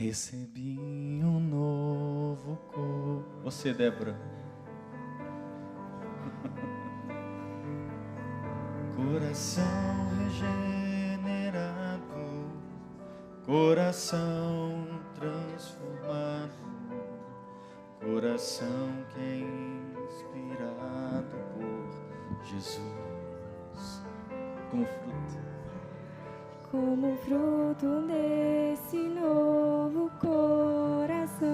Recebi um novo corpo. Você, Débora. Coração regenerado, coração transformado, coração que é inspirado por Jesus, como fruto desse novo coração,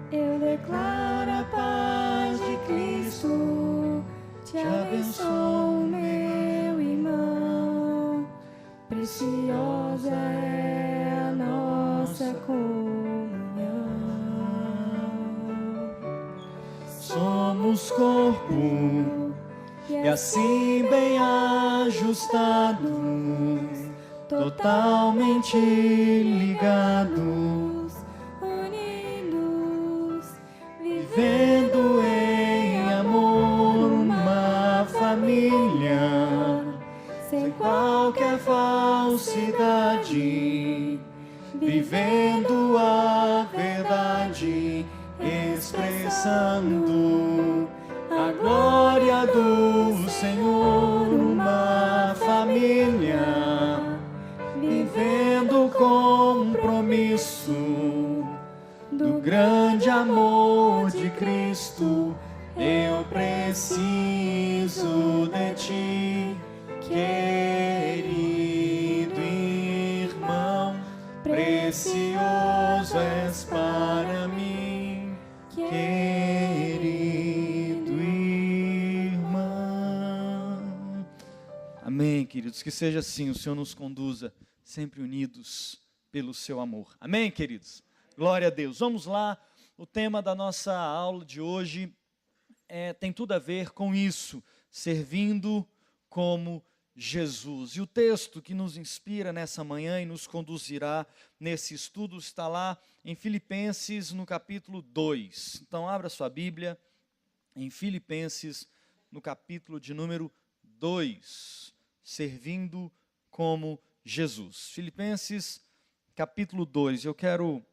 eu declaro a paz de Cristo, te abençoo, meu irmão, preciosa é a nossa comunhão. Somos corpo, e assim bem ajustados, totalmente ligados, unidos, vivendo em amor, uma família, sem qualquer falsidade, vivendo a verdade, expressando a glória do Senhor, uma família, vivendo o compromisso do grande amor de Cristo. Eu preciso de ti, querido irmão, precioso és para mim, querido irmão. Amém, queridos, que seja assim, o Senhor nos conduza sempre unidos pelo seu amor. Amém, queridos? Glória a Deus. Vamos lá, o tema da nossa aula de hoje tem tudo a ver com isso, servindo como Jesus. E o texto que nos inspira nessa manhã e nos conduzirá nesse estudo está lá em Filipenses, no capítulo 2. Então, abra sua Bíblia em Filipenses, no capítulo de número 2, servindo como Jesus. Filipenses, capítulo 2. Eu quero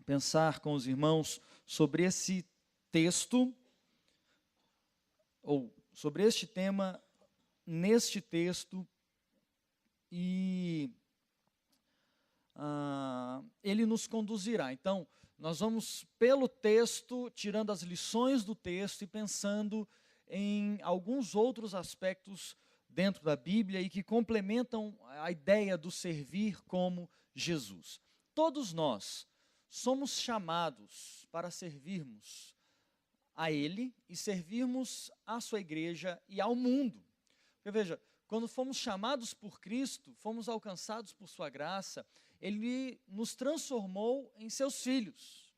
pensar com os irmãos sobre esse texto, ou sobre este tema, neste texto, e ele nos conduzirá. Então, nós vamos pelo texto, tirando as lições do texto e pensando em alguns outros aspectos dentro da Bíblia e que complementam a ideia do servir como Jesus. Todos nós somos chamados para servirmos a Ele e servirmos à sua igreja e ao mundo. Porque veja, quando fomos chamados por Cristo, fomos alcançados por sua graça, Ele nos transformou em seus filhos.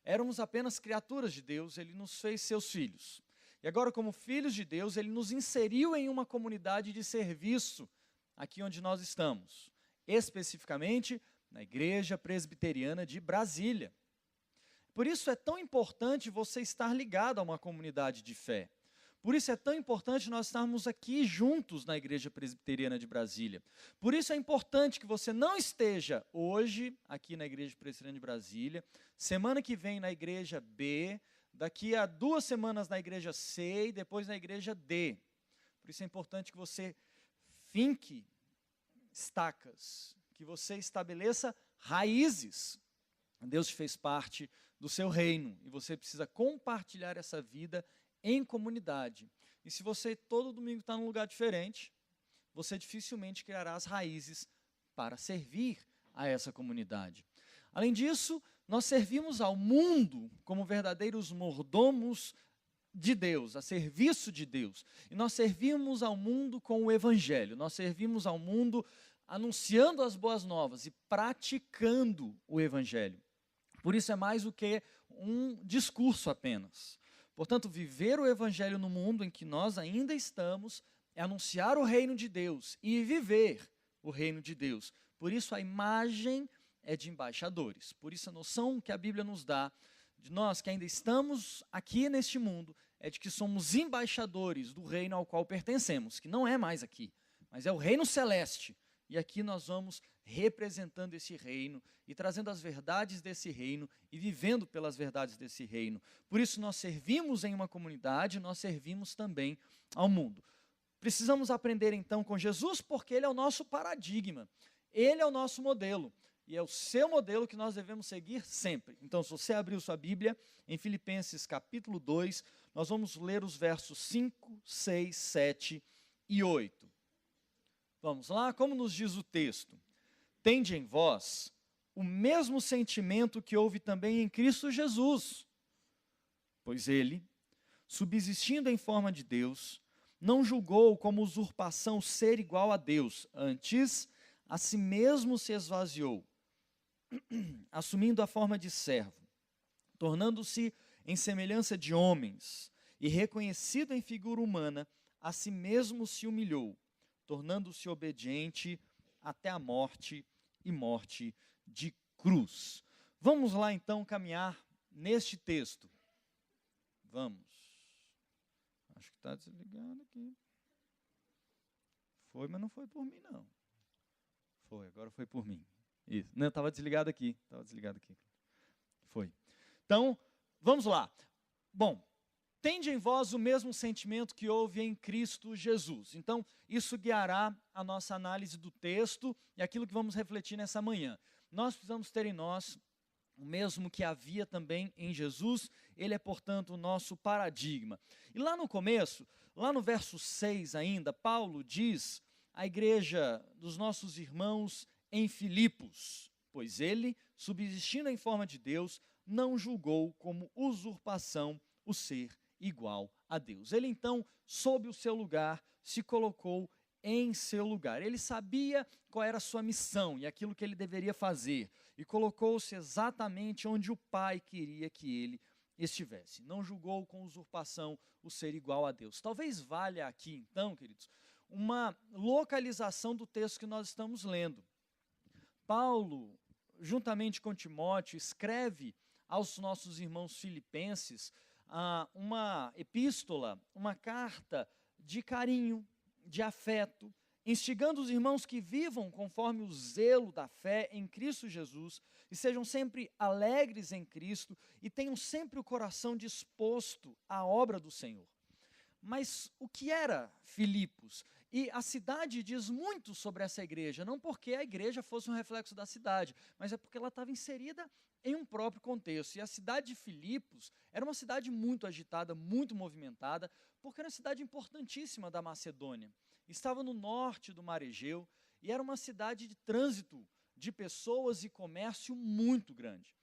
Éramos apenas criaturas de Deus, Ele nos fez seus filhos. E agora, como filhos de Deus, Ele nos inseriu em uma comunidade de serviço, aqui onde nós estamos. Especificamente, na Igreja Presbiteriana de Brasília. Por isso é tão importante você estar ligado a uma comunidade de fé. Por isso é tão importante nós estarmos aqui juntos na Igreja Presbiteriana de Brasília. Por isso é importante que você não esteja hoje aqui na Igreja Presbiteriana de Brasília, semana que vem na Igreja B, daqui a 2 semanas na Igreja C e depois na Igreja D. Por isso é importante que você finque estacas, que você estabeleça raízes. Deus te fez parte do seu reino e você precisa compartilhar essa vida em comunidade. E se você todo domingo está num lugar diferente, você dificilmente criará as raízes para servir a essa comunidade. Além disso, nós servimos ao mundo como verdadeiros mordomos de Deus, a serviço de Deus. E nós servimos ao mundo com o Evangelho, nós servimos ao mundo anunciando as boas novas e praticando o Evangelho. Por isso é mais do que um discurso apenas. Portanto, viver o Evangelho no mundo em que nós ainda estamos é anunciar o reino de Deus e viver o reino de Deus. Por isso a imagem é de embaixadores. Por isso a noção que a Bíblia nos dá de nós que ainda estamos aqui neste mundo é de que somos embaixadores do reino ao qual pertencemos, que não é mais aqui, mas é o reino celeste. e aqui nós vamos representando esse reino e trazendo as verdades desse reino e vivendo pelas verdades desse reino. Por isso nós servimos em uma comunidade, nós servimos também ao mundo. Precisamos aprender então com Jesus, porque Ele é o nosso paradigma, Ele é o nosso modelo, e é o seu modelo que nós devemos seguir sempre. Então, se você abriu sua Bíblia, em Filipenses capítulo 2, nós vamos ler os versos 5, 6, 7 e 8. Vamos lá, como nos diz o texto? Tende em vós o mesmo sentimento que houve também em Cristo Jesus, pois Ele, subsistindo em forma de Deus, não julgou como usurpação ser igual a Deus, antes a si mesmo se esvaziou, assumindo a forma de servo, tornando-se em semelhança de homens, e reconhecido em figura humana, a si mesmo se humilhou, tornando-se obediente até a morte e morte de cruz. Vamos lá então caminhar neste texto. Vamos. Acho que está desligado aqui. Foi, mas não foi por mim, não. Foi, agora foi por mim. Isso. Não, estava desligado aqui. Foi. Então, vamos lá. Bom, tende em vós o mesmo sentimento que houve em Cristo Jesus. Então, isso guiará a nossa análise do texto e aquilo que vamos refletir nessa manhã. Nós precisamos ter em nós o mesmo que havia também em Jesus. Ele é, portanto, o nosso paradigma. E lá no começo, lá no verso 6 ainda, Paulo diz à igreja dos nossos irmãos em Filipos, pois ele, subsistindo em forma de Deus, não julgou como usurpação o ser igual a Deus. Ele então, sob o seu lugar, se colocou em seu lugar. Ele sabia qual era a sua missão e aquilo que ele deveria fazer, e colocou-se exatamente onde o Pai queria que ele estivesse. Não julgou com usurpação o ser igual a Deus. Talvez valha aqui, então, queridos, uma localização do texto que nós estamos lendo. Paulo, juntamente com Timóteo, escreve aos nossos irmãos filipenses uma epístola, uma carta de carinho, de afeto, instigando os irmãos que vivam conforme o zelo da fé em Cristo Jesus e sejam sempre alegres em Cristo e tenham sempre o coração disposto à obra do Senhor. Mas o que era Filipos? E a cidade diz muito sobre essa igreja, não porque a igreja fosse um reflexo da cidade, mas é porque ela estava inserida em um próprio contexto. E a cidade de Filipos era uma cidade muito agitada, muito movimentada, porque era uma cidade importantíssima da Macedônia. Estava no norte do Mar Egeu e era uma cidade de trânsito de pessoas e comércio muito grande.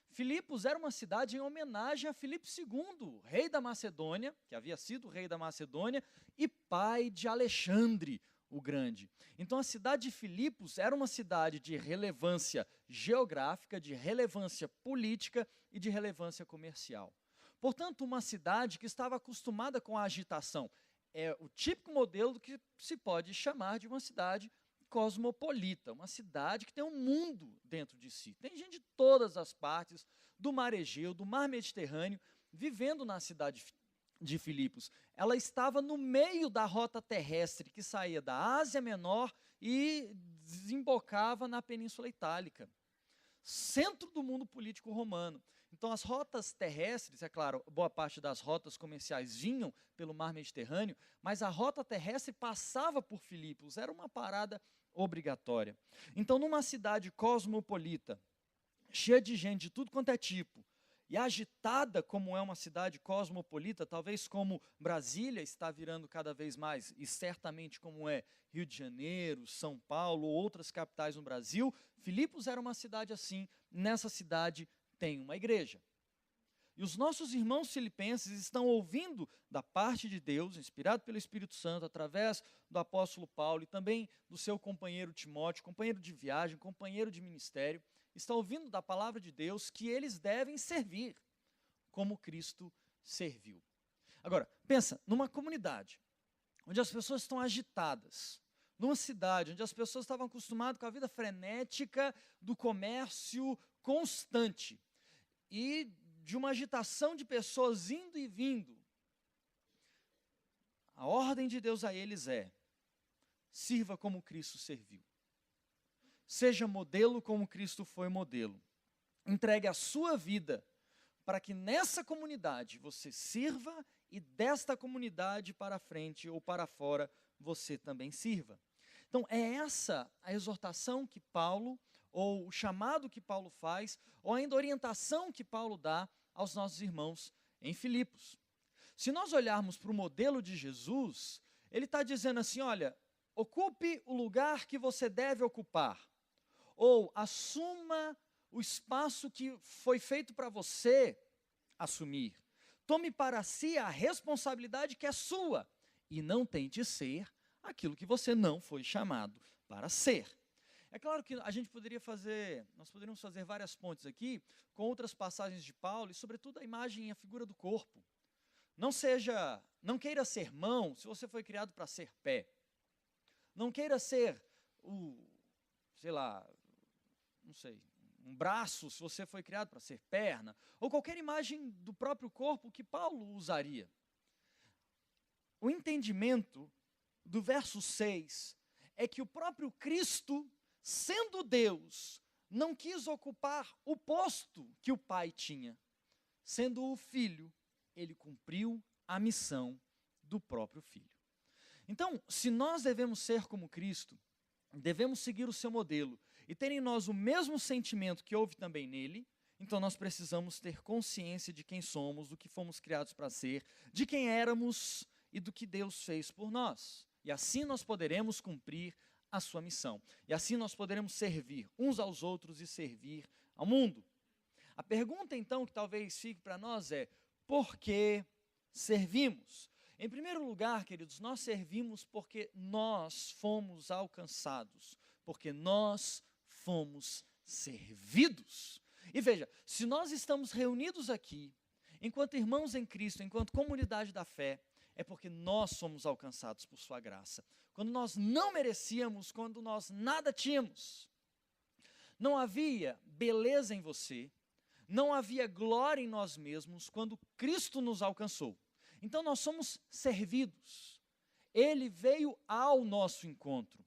Filipos era uma cidade em homenagem a Filipe II, rei da Macedônia, que havia sido rei da Macedônia, e pai de Alexandre o Grande. Então a cidade de Filipos era uma cidade de relevância geográfica, de relevância política e de relevância comercial. Portanto, uma cidade que estava acostumada com a agitação. É o típico modelo do que se pode chamar de uma cidade cosmopolita, uma cidade que tem um mundo dentro de si. Tem gente de todas as partes do Mar Egeu, do Mar Mediterrâneo, vivendo na cidade de Filipos. Ela estava no meio da rota terrestre que saía da Ásia Menor e desembocava na Península Itálica, centro do mundo político romano. Então as rotas terrestres, é claro, boa parte das rotas comerciais vinham pelo Mar Mediterrâneo, mas a rota terrestre passava por Filipos, era uma parada obrigatória. Então numa cidade cosmopolita, cheia de gente de tudo quanto é tipo, e agitada como é uma cidade cosmopolita, talvez como Brasília está virando cada vez mais, e certamente como é Rio de Janeiro, São Paulo, ou outras capitais no Brasil, Filipos era uma cidade assim. Nessa cidade tem uma igreja. E os nossos irmãos filipenses estão ouvindo da parte de Deus, inspirado pelo Espírito Santo, através do apóstolo Paulo e também do seu companheiro Timóteo, companheiro de viagem, companheiro de ministério, estão ouvindo da palavra de Deus que eles devem servir como Cristo serviu. Agora, pensa, numa comunidade onde as pessoas estão agitadas, numa cidade onde as pessoas estavam acostumadas com a vida frenética do comércio constante e de uma agitação de pessoas indo e vindo, a ordem de Deus a eles é: sirva como Cristo serviu. seja modelo como Cristo foi modelo. Entregue a sua vida para que nessa comunidade você sirva e desta comunidade para frente ou para fora você também sirva. Então é essa a exortação que Paulo, ou o chamado que Paulo faz, ou ainda a orientação que Paulo dá aos nossos irmãos em Filipos. Se nós olharmos para o modelo de Jesus, ele está dizendo assim, olha, ocupe o lugar que você deve ocupar, ou assuma o espaço que foi feito para você assumir. Tome para si a responsabilidade que é sua, e não tente ser aquilo que você não foi chamado para ser. É claro que nós poderíamos fazer várias pontes aqui com outras passagens de Paulo, e sobretudo a imagem e a figura do corpo. Não queira ser mão se você foi criado para ser pé. Não queira ser um braço se você foi criado para ser perna, ou qualquer imagem do próprio corpo que Paulo usaria. O entendimento do verso 6 é que o próprio Cristo, sendo Deus, não quis ocupar o posto que o Pai tinha. Sendo o Filho, ele cumpriu a missão do próprio Filho. Então, se nós devemos ser como Cristo, devemos seguir o seu modelo e ter em nós o mesmo sentimento que houve também nele, então nós precisamos ter consciência de quem somos, do que fomos criados para ser, de quem éramos e do que Deus fez por nós. E assim nós poderemos cumprir a sua missão. E assim nós poderemos servir uns aos outros e servir ao mundo. A pergunta então que talvez fique para nós é: por que servimos? Em primeiro lugar, queridos, nós servimos porque nós fomos alcançados, porque nós fomos servidos. E veja, se nós estamos reunidos aqui, enquanto irmãos em Cristo, enquanto comunidade da fé, é porque nós somos alcançados por sua graça. Quando nós não merecíamos, quando nós nada tínhamos, não havia beleza em você, não havia glória em nós mesmos, quando Cristo nos alcançou. Então nós somos servidos. Ele veio ao nosso encontro.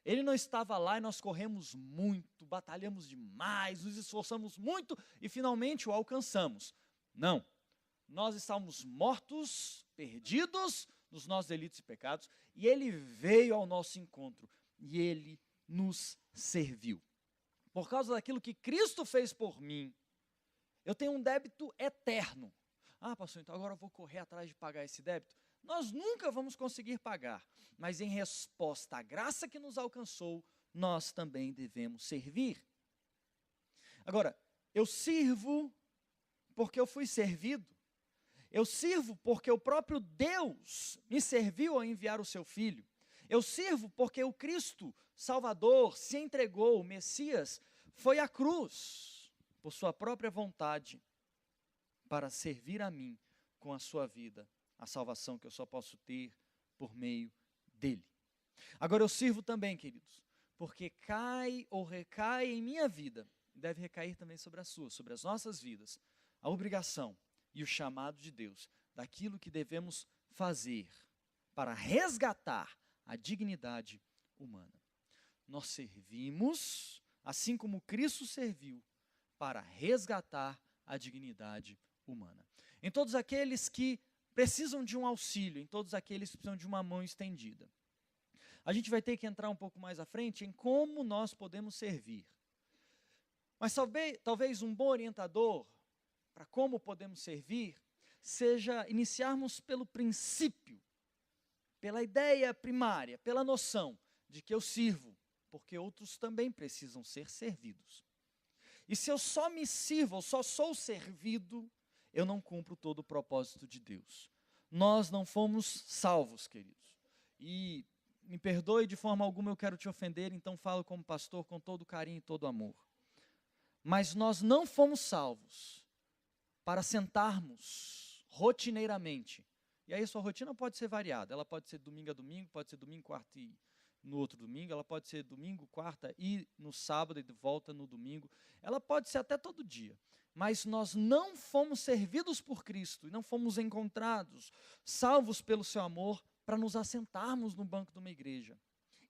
Ele não estava lá e nós corremos muito, batalhamos demais, nos esforçamos muito e finalmente o alcançamos. Não. Nós estávamos mortos, perdidos nos nossos delitos e pecados, e ele veio ao nosso encontro e ele nos serviu. Por causa daquilo que Cristo fez por mim, eu tenho um débito eterno. Ah, pastor, então agora eu vou correr atrás de pagar esse débito? Nós nunca vamos conseguir pagar, mas em resposta à graça que nos alcançou, nós também devemos servir. Agora, eu sirvo porque eu fui servido. Eu sirvo porque o próprio Deus me serviu ao enviar o seu Filho. Eu sirvo porque o Cristo Salvador se entregou, o Messias, foi à cruz, por sua própria vontade, para servir a mim com a sua vida, a salvação que eu só posso ter por meio dele. Agora eu sirvo também, queridos, porque cai ou recai em minha vida, deve recair também sobre a sua, sobre as nossas vidas, a obrigação e o chamado de Deus, daquilo que devemos fazer para resgatar a dignidade humana. Nós servimos, assim como Cristo serviu, para resgatar a dignidade humana. Em todos aqueles que precisam de um auxílio, em todos aqueles que precisam de uma mão estendida. A gente vai ter que entrar um pouco mais à frente em como nós podemos servir. Mas talvez um bom orientador para como podemos servir, seja iniciarmos pelo princípio, pela ideia primária, pela noção de que eu sirvo, porque outros também precisam ser servidos. E se eu só me sirvo, eu só sou servido, eu não cumpro todo o propósito de Deus. Nós não fomos salvos, queridos. E me perdoe, de forma alguma eu quero te ofender, então falo como pastor com todo carinho e todo amor. Mas nós não fomos salvos para sentarmos rotineiramente. E aí sua rotina pode ser variada. Ela pode ser domingo a domingo, pode ser domingo, quarta e no outro domingo. Ela pode ser domingo, quarta e no sábado e de volta no domingo. Ela pode ser até todo dia. Mas nós não fomos servidos por Cristo e não fomos encontrados, salvos pelo seu amor, para nos assentarmos no banco de uma igreja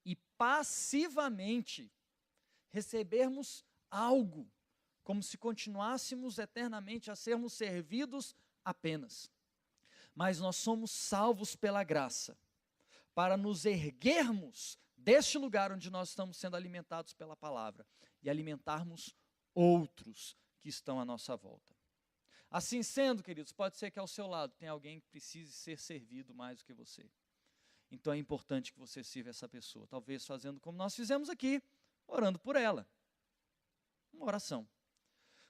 e passivamente recebermos algo, como se continuássemos eternamente a sermos servidos apenas. Mas nós somos salvos pela graça, para nos erguermos deste lugar onde nós estamos sendo alimentados pela palavra e alimentarmos outros que estão à nossa volta. Assim sendo, queridos, pode ser que ao seu lado tenha alguém que precise ser servido mais do que você. Então é importante que você sirva essa pessoa, talvez fazendo como nós fizemos aqui, orando por ela. Uma oração.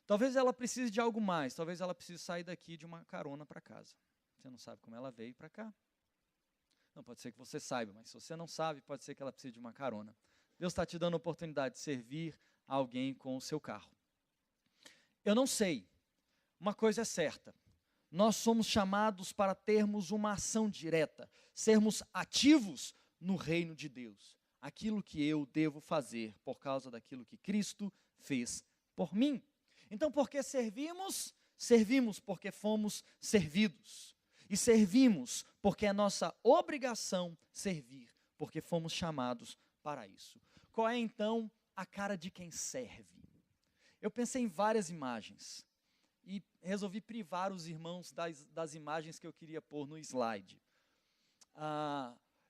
Talvez ela precise de algo mais, talvez ela precise sair daqui de uma carona para casa. Você não sabe como ela veio para cá. Não, pode ser que você saiba, mas se você não sabe, pode ser que ela precise de uma carona. Deus está te dando a oportunidade de servir a alguém com o seu carro. Eu não sei, uma coisa é certa, nós somos chamados para termos uma ação direta, sermos ativos no reino de Deus. Aquilo que eu devo fazer por causa daquilo que Cristo fez por mim. Então, por que servimos? Servimos porque fomos servidos. E servimos porque é nossa obrigação servir, porque fomos chamados para isso. Qual é, então, a cara de quem serve? Eu pensei em várias imagens e resolvi privar os irmãos das imagens que eu queria pôr no slide.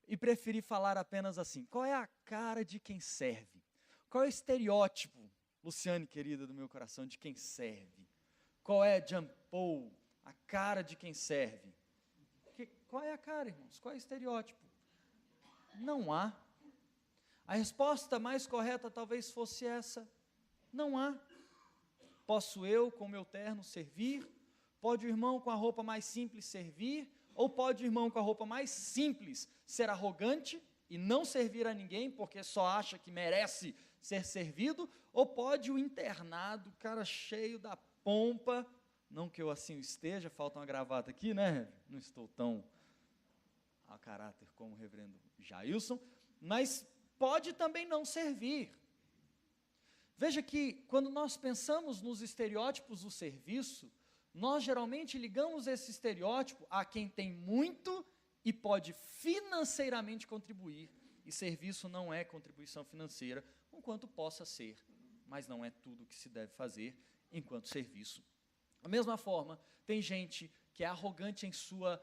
E preferi falar apenas assim, qual é a cara de quem serve? Qual é o estereótipo, Luciane, querida do meu coração, de quem serve? Qual é, Jean Paul, a cara de quem serve? Qual é a cara, irmãos? Qual é o estereótipo? Não há. A resposta mais correta talvez fosse essa. Não há. Posso eu, com o meu terno, servir? Pode o irmão com a roupa mais simples servir? Ou pode o irmão com a roupa mais simples ser arrogante e não servir a ninguém porque só acha que merece ser servido? Ou pode o internado, cara cheio da pompa, não que eu assim esteja, falta uma gravata aqui, né? Não estou tão a caráter como o reverendo Jailson, mas pode também não servir. Veja que quando nós pensamos nos estereótipos do serviço, nós geralmente ligamos esse estereótipo a quem tem muito e pode financeiramente contribuir, e serviço não é contribuição financeira, enquanto possa ser, mas não é tudo o que se deve fazer enquanto serviço. Da mesma forma, tem gente que é arrogante em sua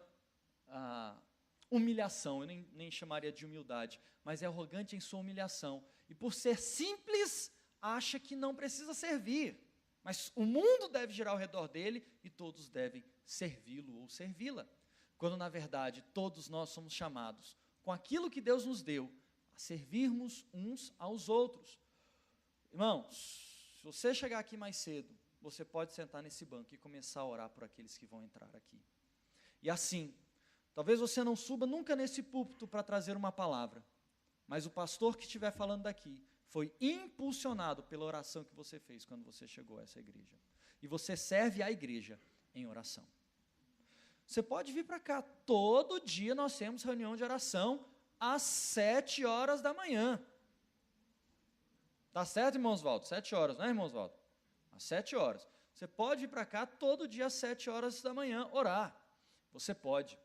humilhação, eu nem chamaria de humildade, mas é arrogante em sua humilhação, e por ser simples, acha que não precisa servir, mas o mundo deve girar ao redor dele e todos devem servi-lo ou servi-la, quando na verdade todos nós somos chamados, com aquilo que Deus nos deu, a servirmos uns aos outros. Irmãos, se você chegar aqui mais cedo, você pode sentar nesse banco e começar a orar por aqueles que vão entrar aqui. E assim, talvez você não suba nunca nesse púlpito para trazer uma palavra, mas o pastor que estiver falando daqui foi impulsionado pela oração que você fez quando você chegou a essa igreja. E você serve a igreja em oração. Você pode vir para cá, todo dia nós temos reunião de oração às 7 horas da manhã. Tá certo, irmão Oswaldo? 7 horas, não é, irmão Oswaldo? Às 7 horas. Você pode vir para cá todo dia às 7 horas da manhã orar. Você pode.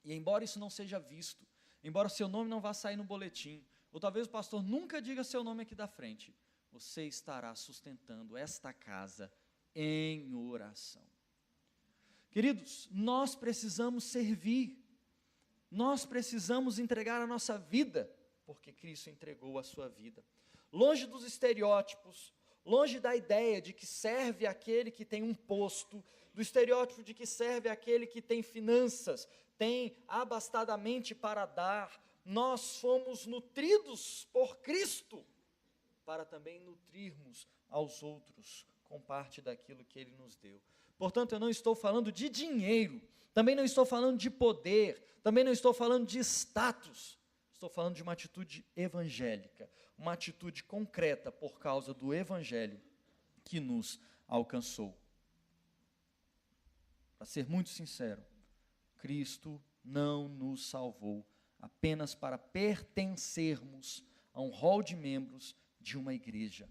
E embora isso não seja visto, embora seu nome não vá sair no boletim, ou talvez o pastor nunca diga seu nome aqui da frente, você estará sustentando esta casa em oração. Queridos, nós precisamos servir, nós precisamos entregar a nossa vida, porque Cristo entregou a sua vida. Longe dos estereótipos, longe da ideia de que serve aquele que tem um posto, do estereótipo de que serve aquele que tem finanças, tem abastadamente para dar. Nós fomos nutridos por Cristo, para também nutrirmos aos outros com parte daquilo que Ele nos deu. Portanto, eu não estou falando de dinheiro, também não estou falando de poder, também não estou falando de status, estou falando de uma atitude evangélica, uma atitude concreta por causa do Evangelho que nos alcançou. Para ser muito sincero, Cristo não nos salvou apenas para pertencermos a um rol de membros de uma igreja,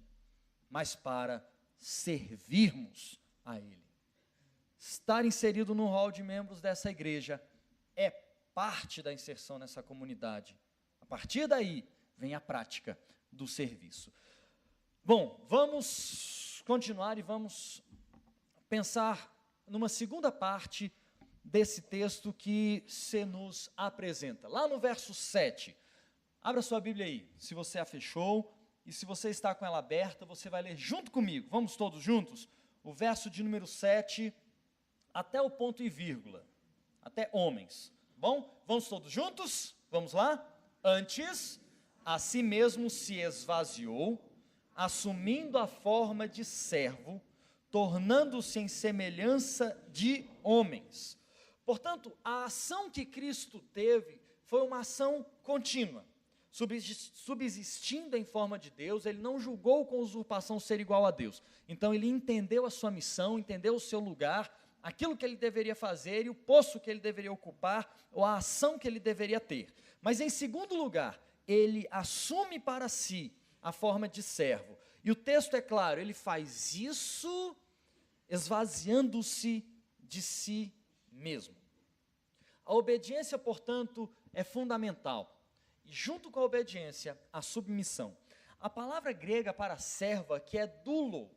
mas para servirmos a Ele. Estar inserido no rol de membros dessa igreja é parte da inserção nessa comunidade. A partir daí, vem a prática do serviço. Bom, vamos continuar e vamos pensar numa segunda parte desse texto que se nos apresenta. Lá no verso 7, abra sua Bíblia aí, se você a fechou, e se você está com ela aberta, você vai ler junto comigo. Vamos todos juntos? O verso de número 7, até o ponto e vírgula, até homens. Bom, vamos todos juntos? Vamos lá? Antes, a si mesmo se esvaziou, assumindo a forma de servo, tornando-se em semelhança de homens. Portanto, a ação que Cristo teve foi uma ação contínua. Subsistindo em forma de Deus, ele não julgou com usurpação ser igual a Deus. Então, ele entendeu a sua missão, entendeu o seu lugar, aquilo que ele deveria fazer e o posto que ele deveria ocupar, ou a ação que ele deveria ter. Mas, em segundo lugar, ele assume para si a forma de servo. E o texto é claro, ele faz isso esvaziando-se de si mesmo. A obediência, portanto, é fundamental. E junto com a obediência, a submissão. A palavra grega para serva, que é doulo,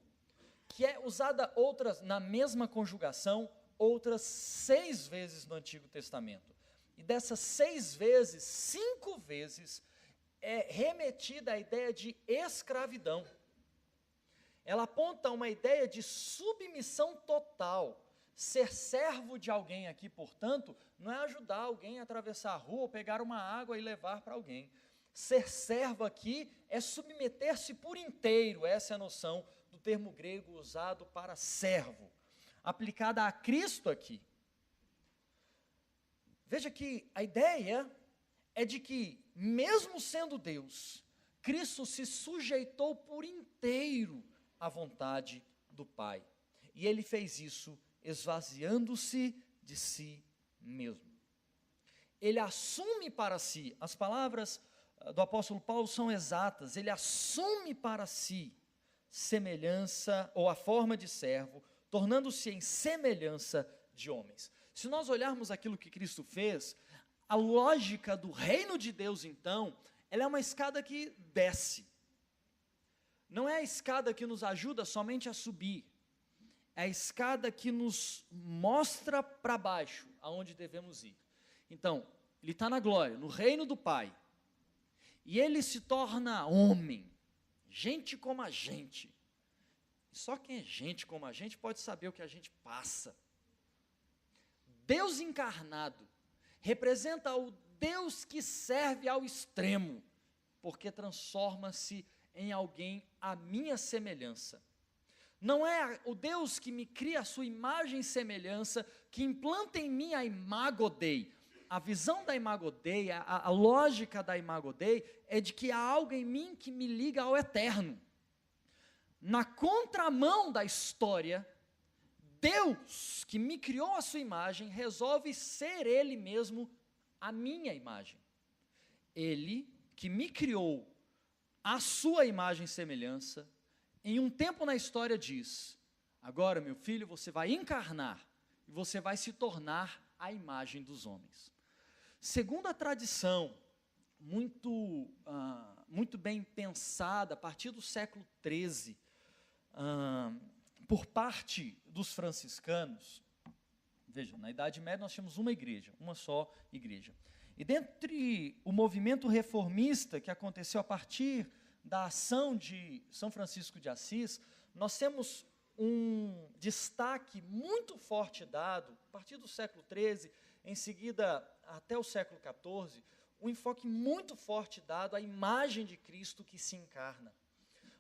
que é usada na mesma conjugação, outras 6 vezes no Antigo Testamento. E dessas 6 vezes, 5 vezes, é remetida à ideia de escravidão. Ela aponta a uma ideia de submissão total. Ser servo de alguém aqui, portanto, não é ajudar alguém a atravessar a rua ou pegar uma água e levar para alguém. Ser servo aqui é submeter-se por inteiro, essa é a noção do termo grego usado para servo, aplicada a Cristo aqui. Veja que a ideia é de que, mesmo sendo Deus, Cristo se sujeitou por inteiro à vontade do Pai. E ele fez isso esvaziando-se de si mesmo. Ele assume para si, as palavras do apóstolo Paulo são exatas, ele assume para si semelhança, ou a forma de servo, tornando-se em semelhança de homens. Se nós olharmos aquilo que Cristo fez, a lógica do reino de Deus, então, ela é uma escada que desce. Não é a escada que nos ajuda somente a subir, é a escada que nos mostra para baixo, aonde devemos ir. Então, ele está na glória, no reino do Pai, e ele se torna homem, gente como a gente. E só quem é gente como a gente pode saber o que a gente passa. Deus encarnado representa o Deus que serve ao extremo, porque transforma-se em alguém à minha semelhança. Não é o Deus que me cria a sua imagem e semelhança, que implanta em mim a imago Dei. A visão da imago Dei, a lógica da imago Dei, é de que há algo em mim que me liga ao eterno. Na contramão da história, Deus, que me criou a sua imagem, resolve ser Ele mesmo a minha imagem. Ele, que me criou a sua imagem e semelhança, em um tempo na história diz: agora, meu filho, você vai encarnar e você vai se tornar a imagem dos homens. Segundo a tradição, muito bem pensada, a partir do século XIII, por parte dos franciscanos, vejam, na Idade Média nós tínhamos uma igreja, uma só igreja. E dentre o movimento reformista que aconteceu a partir da ação de São Francisco de Assis, nós temos um destaque muito forte dado, a partir do século XIII, em seguida até o século XIV, um enfoque muito forte dado à imagem de Cristo que se encarna.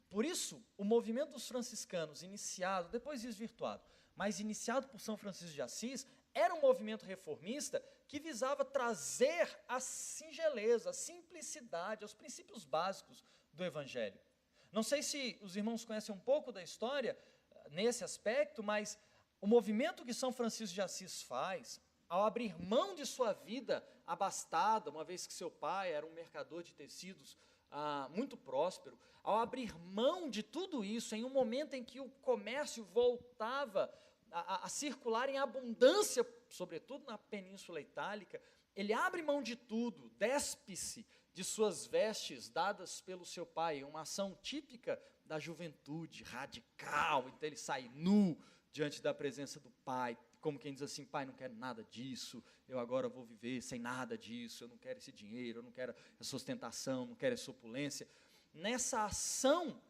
Por isso, o movimento dos franciscanos, iniciado, depois desvirtuado, mas iniciado por São Francisco de Assis, era um movimento reformista que visava trazer a singeleza, a simplicidade, os princípios básicos do Evangelho. Não sei se os irmãos conhecem um pouco da história nesse aspecto, mas o movimento que São Francisco de Assis faz, ao abrir mão de sua vida abastada, uma vez que seu pai era um mercador de tecidos muito próspero, ao abrir mão de tudo isso, em um momento em que o comércio voltava a circular em abundância, sobretudo na Península Itálica, ele abre mão de tudo, despe-se de suas vestes dadas pelo seu pai, uma ação típica da juventude, radical. Então ele sai nu diante da presença do pai, como quem diz assim: pai, não quero nada disso, eu agora vou viver sem nada disso, eu não quero esse dinheiro, eu não quero essa ostentação, não quero essa opulência. Nessa ação,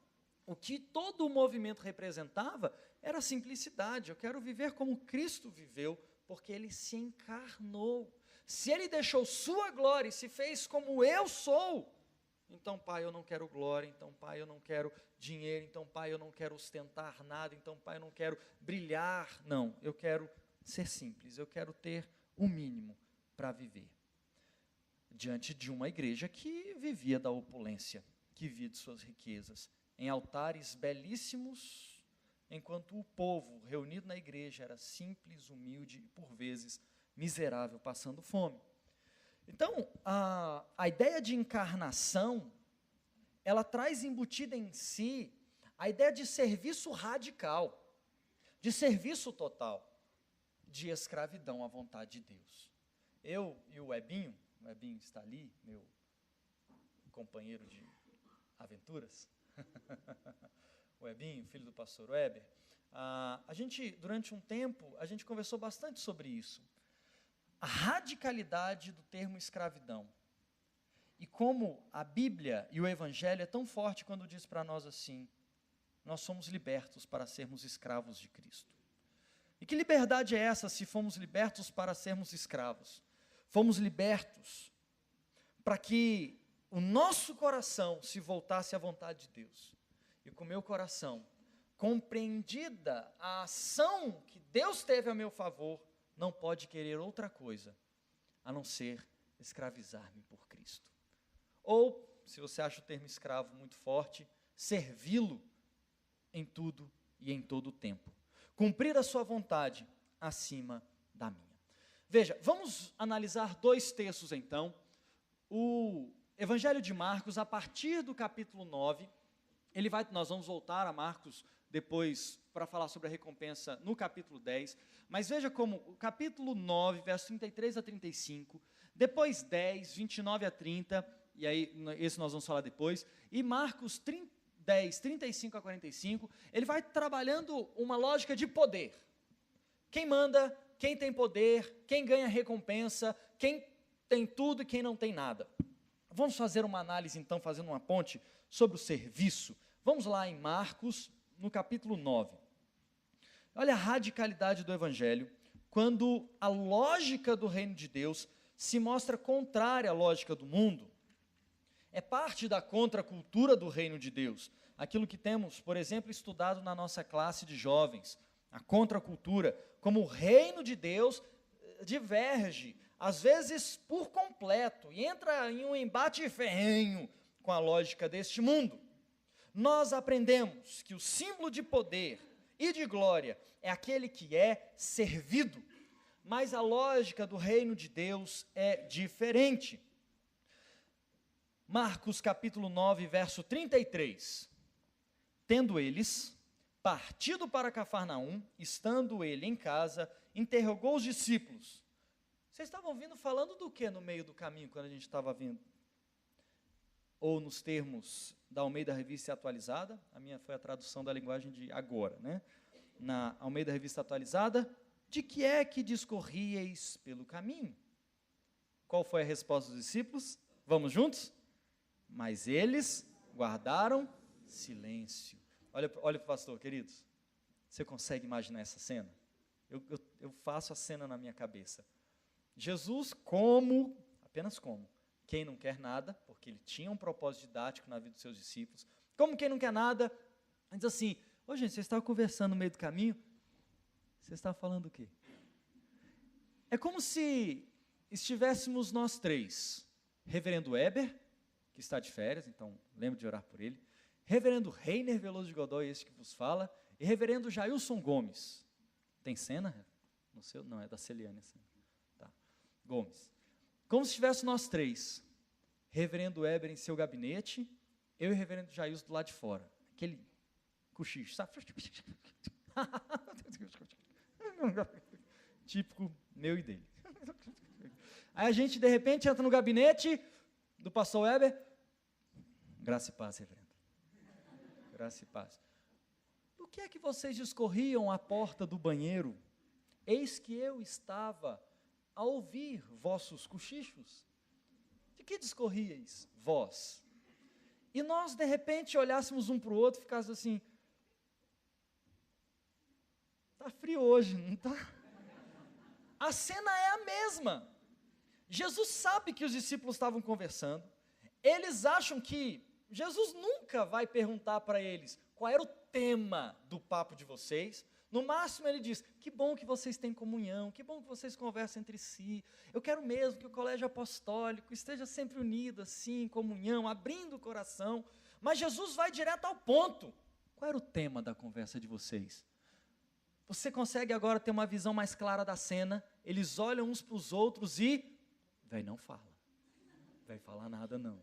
o que todo o movimento representava era a simplicidade. Eu quero viver como Cristo viveu, porque ele se encarnou. Se ele deixou sua glória e se fez como eu sou, então, pai, eu não quero glória, então, pai, eu não quero dinheiro, então, pai, eu não quero ostentar nada, então, pai, eu não quero brilhar. Não, eu quero ser simples, eu quero ter o mínimo para viver. Diante de uma igreja que vivia da opulência, que vivia de suas riquezas, em altares belíssimos, enquanto o povo reunido na igreja era simples, humilde e, por vezes, miserável, passando fome. Então, a ideia de encarnação, ela traz embutida em si a ideia de serviço radical, de serviço total, de escravidão à vontade de Deus. Eu e o Ebinho está ali, meu companheiro de aventuras, o Ebinho, filho do pastor Weber, a gente, durante um tempo, a gente conversou bastante sobre isso. A radicalidade do termo escravidão. E como a Bíblia e o Evangelho é tão forte quando diz para nós assim: nós somos libertos para sermos escravos de Cristo. E que liberdade é essa se fomos libertos para sermos escravos? Fomos libertos para que o nosso coração se voltasse à vontade de Deus. E com o meu coração, compreendida a ação que Deus teve a meu favor, não pode querer outra coisa a não ser escravizar-me por Cristo. Ou, se você acha o termo escravo muito forte, servi-lo em tudo e em todo o tempo. Cumprir a sua vontade acima da minha. Veja, vamos analisar dois textos então. O Evangelho de Marcos, a partir do capítulo 9, nós vamos voltar a Marcos depois para falar sobre a recompensa no capítulo 10, mas veja como o capítulo 9, verso 33 a 35, depois 10, 29 a 30, e aí esse nós vamos falar depois, e Marcos 10, 35 a 45, ele vai trabalhando uma lógica de poder. Quem manda, quem tem poder, quem ganha recompensa, quem tem tudo e quem não tem nada. Vamos fazer uma análise então, fazendo uma ponte sobre o serviço. Vamos lá em Marcos, no capítulo 9. Olha a radicalidade do Evangelho, quando a lógica do reino de Deus se mostra contrária à lógica do mundo. É parte da contracultura do reino de Deus. Aquilo que temos, por exemplo, estudado na nossa classe de jovens. A contracultura, como o reino de Deus diverge, às vezes por completo, e entra em um embate ferrenho com a lógica deste mundo. Nós aprendemos que o símbolo de poder e de glória é aquele que é servido, mas a lógica do reino de Deus é diferente. Marcos capítulo 9, verso 33. Tendo eles partido para Cafarnaum, estando ele em casa, interrogou os discípulos. Vocês estavam vindo falando do que no meio do caminho, quando a gente estava vindo? Ou nos termos da Almeida Revista Atualizada, a minha foi a tradução da linguagem de agora, né? Na Almeida Revista Atualizada, de que é que discorríeis pelo caminho? Qual foi a resposta dos discípulos? Vamos juntos? Mas eles guardaram silêncio. Olha para o pastor, queridos. Você consegue imaginar essa cena? Eu faço a cena na minha cabeça. Jesus apenas como? Quem não quer nada, porque ele tinha um propósito didático na vida dos seus discípulos. Como quem não quer nada, diz assim: ô gente, vocês estavam conversando no meio do caminho, vocês estavam falando o quê? É como se estivéssemos nós três, reverendo Weber, que está de férias, então lembre de orar por ele, reverendo Reiner Veloso de Godoy, esse que vos fala, e reverendo Jailson Gomes. Tem cena? No seu? Não, é da Celiane a cena. Tá. Gomes. Como se estivéssemos nós três, reverendo Weber em seu gabinete, eu e o reverendo Jailson do lado de fora. Aquele cochicho, sabe? Típico meu e dele. Aí a gente, de repente, entra no gabinete, do pastor Weber? Graça e paz, reverendo. Graça e paz. Do que é que vocês discorriam à porta do banheiro? Eis que eu estava a ouvir vossos cochichos. De que discorríeis vós? E nós, de repente, olhássemos um para o outro e ficássemos assim, está frio hoje, não está? A cena é a mesma. Jesus sabe que os discípulos estavam conversando, eles acham que Jesus nunca vai perguntar para eles qual era o tema do papo de vocês. No máximo ele diz, que bom que vocês têm comunhão, que bom que vocês conversam entre si, eu quero mesmo que o colégio apostólico esteja sempre unido assim, em comunhão, abrindo o coração, mas Jesus vai direto ao ponto. Qual era o tema da conversa de vocês? Você consegue agora ter uma visão mais clara da cena? Eles olham uns para os outros e, véi, não fala, vai falar nada não,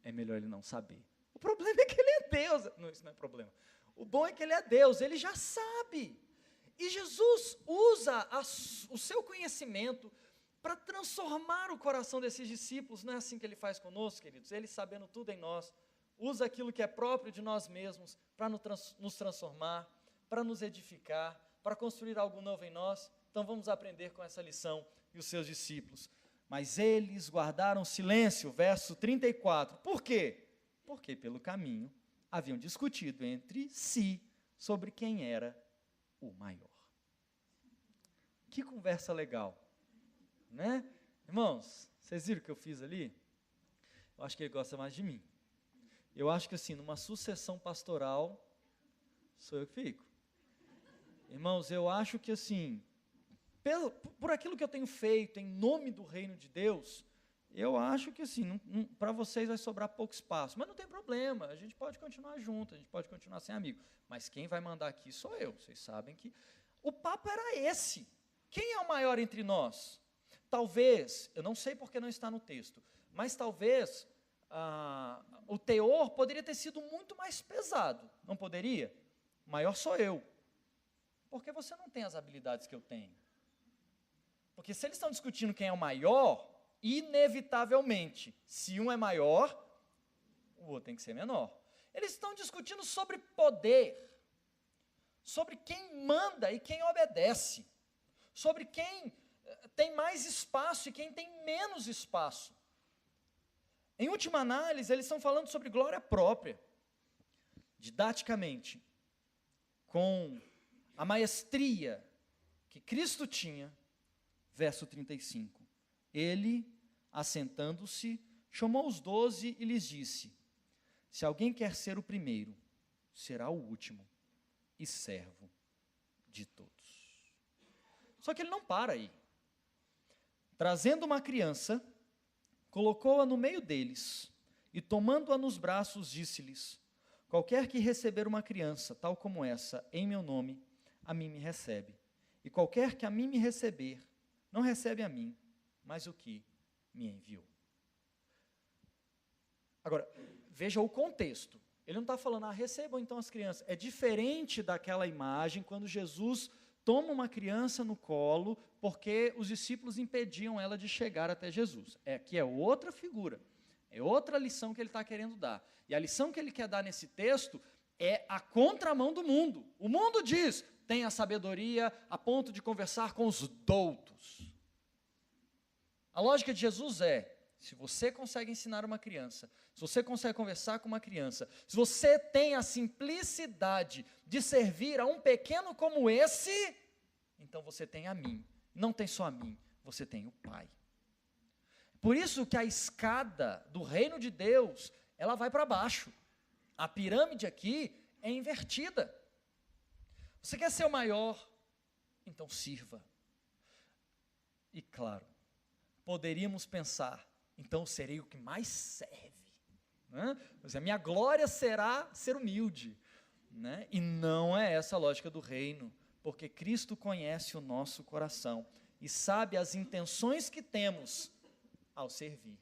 é melhor ele não saber. O problema é que ele é Deus, não, isso não é problema. O bom é que ele é Deus, ele já sabe. E Jesus usa o seu conhecimento para transformar o coração desses discípulos. Não é assim que ele faz conosco, queridos? Ele, sabendo tudo em nós, usa aquilo que é próprio de nós mesmos para nos transformar, para nos edificar, para construir algo novo em nós. Então vamos aprender com essa lição e os seus discípulos. Mas eles guardaram silêncio, verso 34. Por quê? Porque pelo caminho haviam discutido entre si sobre quem era o maior. Que conversa legal, né? Irmãos, vocês viram o que eu fiz ali? Eu acho que ele gosta mais de mim. Eu acho que assim, numa sucessão pastoral, sou eu que fico. Irmãos, eu acho que assim, por aquilo que eu tenho feito em nome do reino de Deus, eu acho que assim, para vocês vai sobrar pouco espaço, mas não tem problema, a gente pode continuar junto, a gente pode continuar sem amigo, mas quem vai mandar aqui sou eu, vocês sabem que o papo era esse. Quem é o maior entre nós? Talvez, eu não sei porque não está no texto, mas talvez o teor poderia ter sido muito mais pesado, não poderia? O maior sou eu, porque você não tem as habilidades que eu tenho, porque se eles estão discutindo quem é o maior, inevitavelmente, se um é maior, o outro tem que ser menor. Eles estão discutindo sobre poder, sobre quem manda e quem obedece, sobre quem tem mais espaço e quem tem menos espaço. Em última análise, eles estão falando sobre glória própria, didaticamente, com a maestria que Cristo tinha, verso 35. Ele, assentando-se, chamou os 12 e lhes disse, se alguém quer ser o primeiro, será o último e servo de todos. Só que ele não para aí. Trazendo uma criança, colocou-a no meio deles e tomando-a nos braços, disse-lhes, qualquer que receber uma criança, tal como essa, em meu nome, a mim me recebe. E qualquer que a mim me receber, não recebe a mim, mas o que me enviou. Agora, veja o contexto. Ele não está falando, recebam então as crianças. É diferente daquela imagem quando Jesus toma uma criança no colo, porque os discípulos impediam ela de chegar até Jesus. Aqui é outra figura, é outra lição que ele está querendo dar. E a lição que ele quer dar nesse texto é a contramão do mundo. O mundo diz, tenha sabedoria a ponto de conversar com os doutos. A lógica de Jesus é, se você consegue ensinar uma criança, se você consegue conversar com uma criança, se você tem a simplicidade de servir a um pequeno como esse, então você tem a mim. Não tem só a mim, você tem o Pai. Por isso que a escada do reino de Deus, ela vai para baixo. A pirâmide aqui é invertida. Você quer ser o maior? Então sirva. E claro, poderíamos pensar, então serei o que mais serve. Né? Mas a minha glória será ser humilde. Né? E não é essa a lógica do reino, porque Cristo conhece o nosso coração e sabe as intenções que temos ao servir.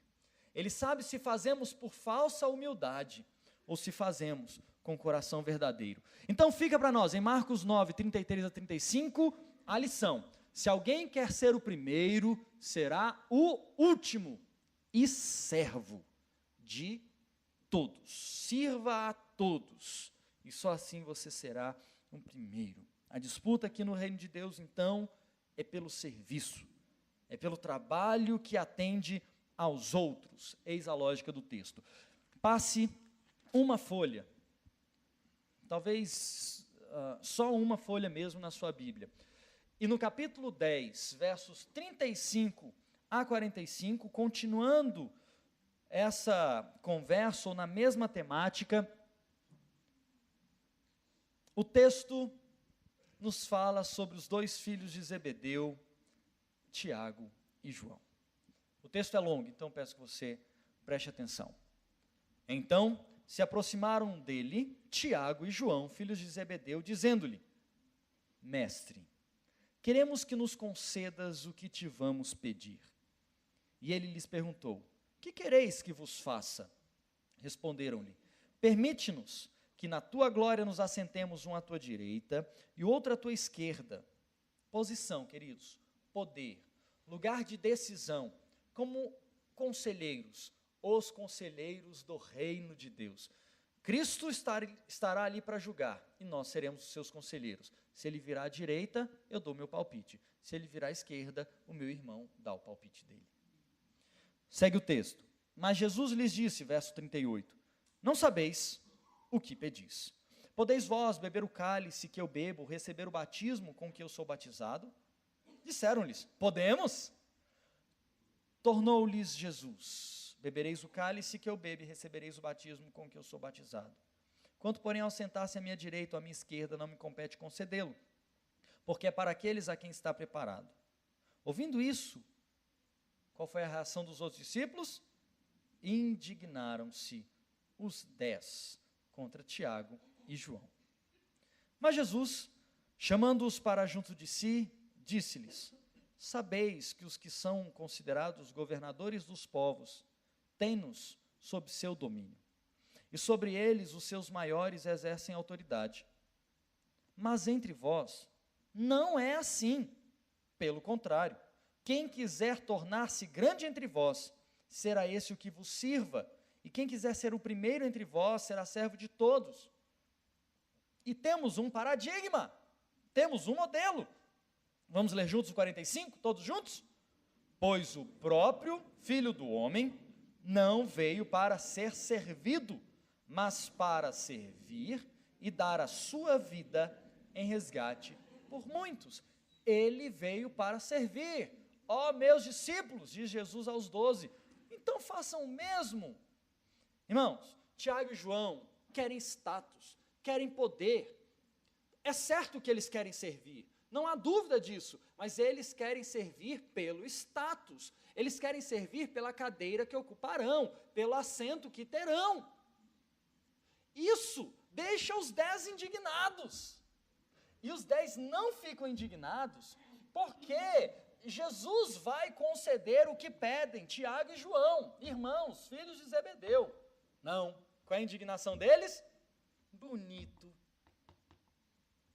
Ele sabe se fazemos por falsa humildade ou se fazemos com coração verdadeiro. Então fica para nós, em Marcos 9, 33 a 35, a lição. Se alguém quer ser o primeiro, será o último e servo de todos. Sirva a todos. E só assim você será um primeiro. A disputa aqui no reino de Deus, então, é pelo serviço. É pelo trabalho que atende aos outros. Eis a lógica do texto. Passe uma folha. Talvez só uma folha mesmo na sua Bíblia. E no capítulo 10, versos 35 a 45, continuando essa conversa, ou na mesma temática, o texto nos fala sobre os dois filhos de Zebedeu, Tiago e João. O texto é longo, então peço que você preste atenção. Então se aproximaram dele Tiago e João, filhos de Zebedeu, dizendo-lhe: Mestre, queremos que nos concedas o que te vamos pedir. E ele lhes perguntou: Que quereis que vos faça? Responderam-lhe: Permite-nos que na tua glória nos assentemos um à tua direita e outro à tua esquerda. Posição, queridos, poder, lugar de decisão, como conselheiros, os conselheiros do reino de Deus. Cristo estará ali para julgar, e nós seremos os seus conselheiros. Se ele virar à direita, eu dou meu palpite. Se ele virar à esquerda, o meu irmão dá o palpite dele. Segue o texto. Mas Jesus lhes disse, verso 38, Não sabeis o que pedis. Podeis vós beber o cálice que eu bebo, receber o batismo com que eu sou batizado? Disseram-lhes: Podemos. Tornou-lhes Jesus: Bebereis o cálice que eu bebo e recebereis o batismo com que eu sou batizado. Quanto, porém, ao sentar-se à minha direita ou à minha esquerda, não me compete concedê-lo, porque é para aqueles a quem está preparado. Ouvindo isso, qual foi a reação dos outros discípulos? Indignaram-se os 10 contra Tiago e João. Mas Jesus, chamando-os para junto de si, disse-lhes: Sabeis que os que são considerados governadores dos povos têm-nos sob seu domínio, e sobre eles os seus maiores exercem autoridade. Mas entre vós não é assim. Pelo contrário, quem quiser tornar-se grande entre vós, será esse o que vos sirva, e quem quiser ser o primeiro entre vós, será servo de todos. E temos um paradigma, temos um modelo. Vamos ler juntos o 45, todos juntos? Pois o próprio Filho do Homem não veio para ser servido, mas para servir e dar a sua vida em resgate por muitos. Ele veio para servir. Ó meus discípulos, diz Jesus aos 12, então façam o mesmo. Irmãos, Tiago e João querem status, querem poder. É certo que eles querem servir, não há dúvida disso, mas eles querem servir pelo status, eles querem servir pela cadeira que ocuparão, pelo assento que terão. Isso deixa os 10 indignados, e os 10 não ficam indignados, porque Jesus vai conceder o que pedem, Tiago e João, irmãos, filhos de Zebedeu. Não, qual é a indignação deles? Bonito.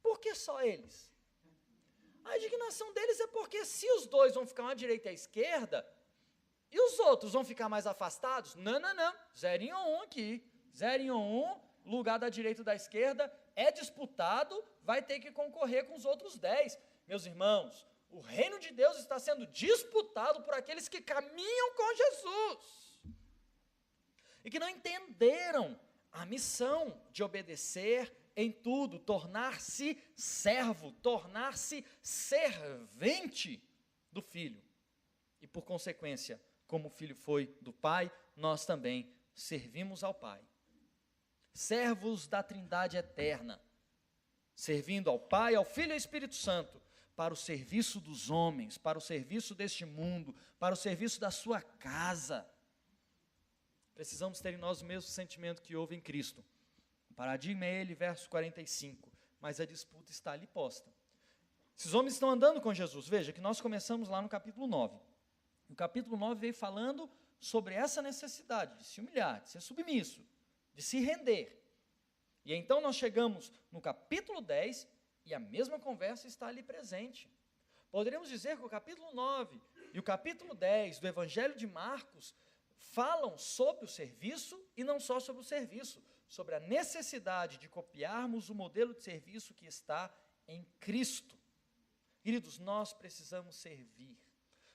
Por que só eles? A indignação deles é porque se os dois vão ficar à direita e à esquerda, e os outros vão ficar mais afastados? Não, 0 em 1 aqui, 0 em 1, lugar da direita e da esquerda, é disputado, vai ter que concorrer com os outros 10. Meus irmãos, o reino de Deus está sendo disputado por aqueles que caminham com Jesus, e que não entenderam a missão de obedecer em tudo, tornar-se servo, tornar-se servente do Filho. E por consequência, como o Filho foi do Pai, nós também servimos ao Pai. Servos da Trindade eterna, servindo ao Pai, ao Filho e ao Espírito Santo, para o serviço dos homens, para o serviço deste mundo, para o serviço da sua casa. Precisamos ter em nós o mesmo sentimento que houve em Cristo. O paradigma é ele, verso 45, mas a disputa está ali posta. Esses homens estão andando com Jesus. Veja que nós começamos lá no capítulo 9. O capítulo 9 veio falando sobre essa necessidade de se humilhar, de ser submisso, de se render. E então nós chegamos no capítulo 10 e a mesma conversa está ali presente. Poderíamos dizer que o capítulo 9 e o capítulo 10 do Evangelho de Marcos falam sobre o serviço e não só sobre o serviço, sobre a necessidade de copiarmos o modelo de serviço que está em Cristo. Queridos, nós precisamos servir,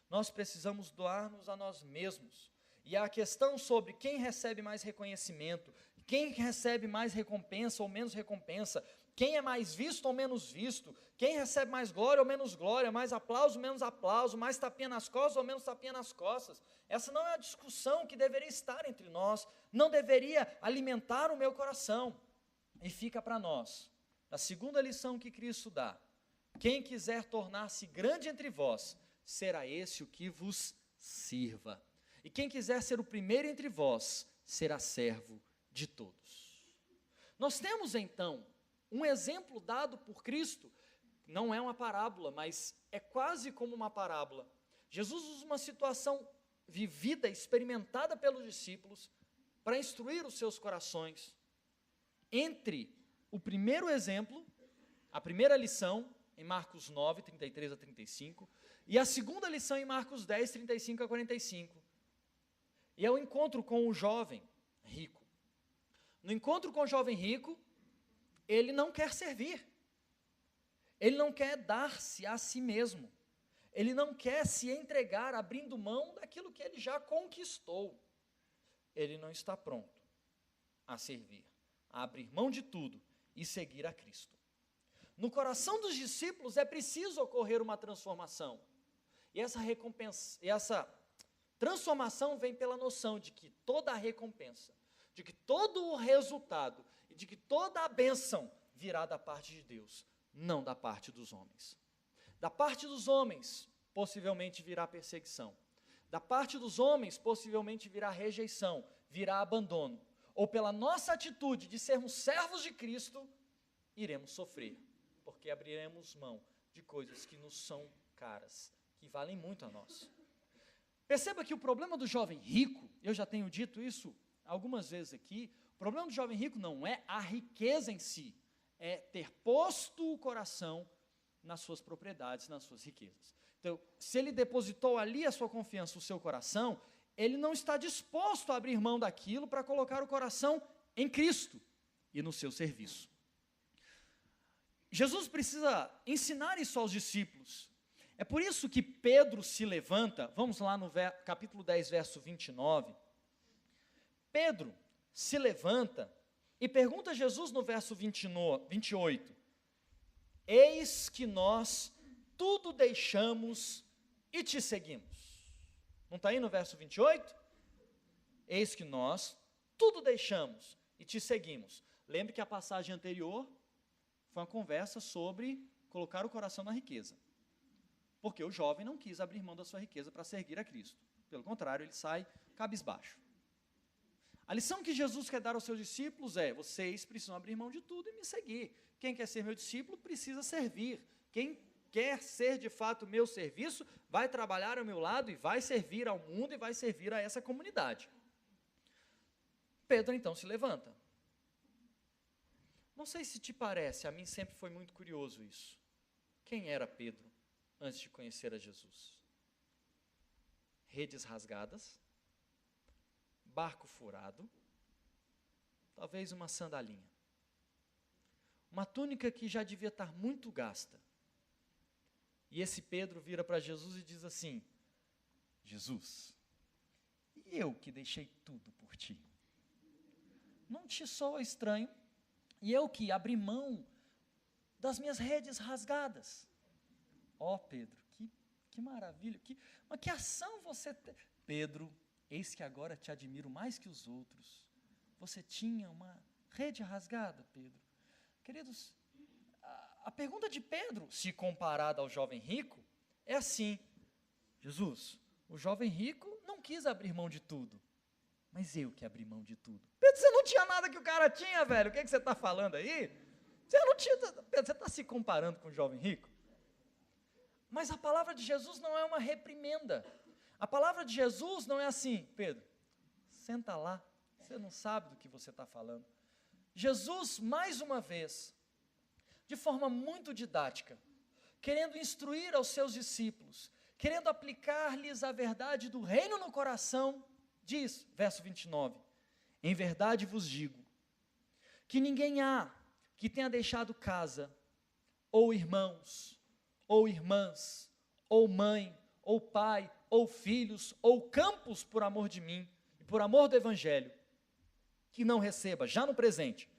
nós precisamos doar-nos a nós mesmos. E a questão sobre quem recebe mais reconhecimento, quem recebe mais recompensa ou menos recompensa, quem é mais visto ou menos visto, quem recebe mais glória ou menos glória, mais aplauso ou menos aplauso, mais tapinha nas costas ou menos tapinha nas costas. Essa não é a discussão que deveria estar entre nós, não deveria alimentar o meu coração. E fica para nós, a segunda lição que Cristo dá: quem quiser tornar-se grande entre vós, será esse o que vos sirva. E quem quiser ser o primeiro entre vós, será servo de todos. Nós temos então um exemplo dado por Cristo, não é uma parábola, mas é quase como uma parábola. Jesus usa uma situação vivida, experimentada pelos discípulos, para instruir os seus corações. Entre o primeiro exemplo, a primeira lição, em Marcos 9, 33 a 35, e a segunda lição em Marcos 10, 35 a 45. E é o encontro com o jovem rico. No encontro com o jovem rico, ele não quer servir, ele não quer dar-se a si mesmo, ele não quer se entregar abrindo mão daquilo que ele já conquistou. Ele não está pronto a servir, a abrir mão de tudo e seguir a Cristo. No coração dos discípulos é preciso ocorrer uma transformação, e essa transformação vem pela noção de que toda a recompensa, de que todo o resultado e de que toda a bênção virá da parte de Deus, não da parte dos homens. Da parte dos homens, possivelmente virá perseguição. Da parte dos homens, possivelmente virá rejeição, virá abandono. Ou pela nossa atitude de sermos servos de Cristo, iremos sofrer, porque abriremos mão de coisas que nos são caras, que valem muito a nós. Perceba que o problema do jovem rico, eu já tenho dito isso algumas vezes aqui, o problema do jovem rico não é a riqueza em si, é ter posto o coração nas suas propriedades, nas suas riquezas. Então, se ele depositou ali a sua confiança, o seu coração, ele não está disposto a abrir mão daquilo para colocar o coração em Cristo e no seu serviço. Jesus precisa ensinar isso aos discípulos. É por isso que Pedro se levanta, vamos lá no capítulo 10, verso 29. Pedro se levanta e pergunta a Jesus no verso 28, eis que nós tudo deixamos e te seguimos. Não está aí no verso 28? Eis que nós tudo deixamos e te seguimos. Lembre que a passagem anterior foi uma conversa sobre colocar o coração na riqueza. Porque o jovem não quis abrir mão da sua riqueza para seguir a Cristo. Pelo contrário, ele sai cabisbaixo. A lição que Jesus quer dar aos seus discípulos é: vocês precisam abrir mão de tudo e me seguir. Quem quer ser meu discípulo precisa servir. Quem quer ser de fato meu serviço, vai trabalhar ao meu lado e vai servir ao mundo e vai servir a essa comunidade. Pedro então se levanta. Não sei se te parece, a mim sempre foi muito curioso isso. Quem era Pedro antes de conhecer a Jesus? Redes rasgadas, barco furado, talvez uma sandalinha, uma túnica que já devia estar muito gasta. E esse Pedro vira para Jesus e diz assim: Jesus, e eu que deixei tudo por ti? Não te soa estranho? E eu que abri mão das minhas redes rasgadas? Ó Pedro, que maravilha, mas que ação você tem. Pedro, eis que agora te admiro mais que os outros. Você tinha uma rede rasgada, Pedro. Queridos, a pergunta de Pedro, se comparada ao jovem rico, é assim: Jesus, o jovem rico não quis abrir mão de tudo, mas eu que abri mão de tudo. Pedro, você não tinha nada que o cara tinha, velho. O que você está falando aí? Você não tinha. Pedro, você está se comparando com o jovem rico? Mas a palavra de Jesus não é uma reprimenda. A palavra de Jesus não é assim: Pedro, senta lá, você não sabe do que você está falando. Jesus, mais uma vez, de forma muito didática, querendo instruir aos seus discípulos, querendo aplicar-lhes a verdade do reino no coração, Diz, verso 29, em verdade vos digo, que ninguém há que tenha deixado casa, ou irmãos, ou irmãs, ou mãe, ou pai, ou filhos, ou campos por amor de mim, e por amor do evangelho, que não receba, já no presente,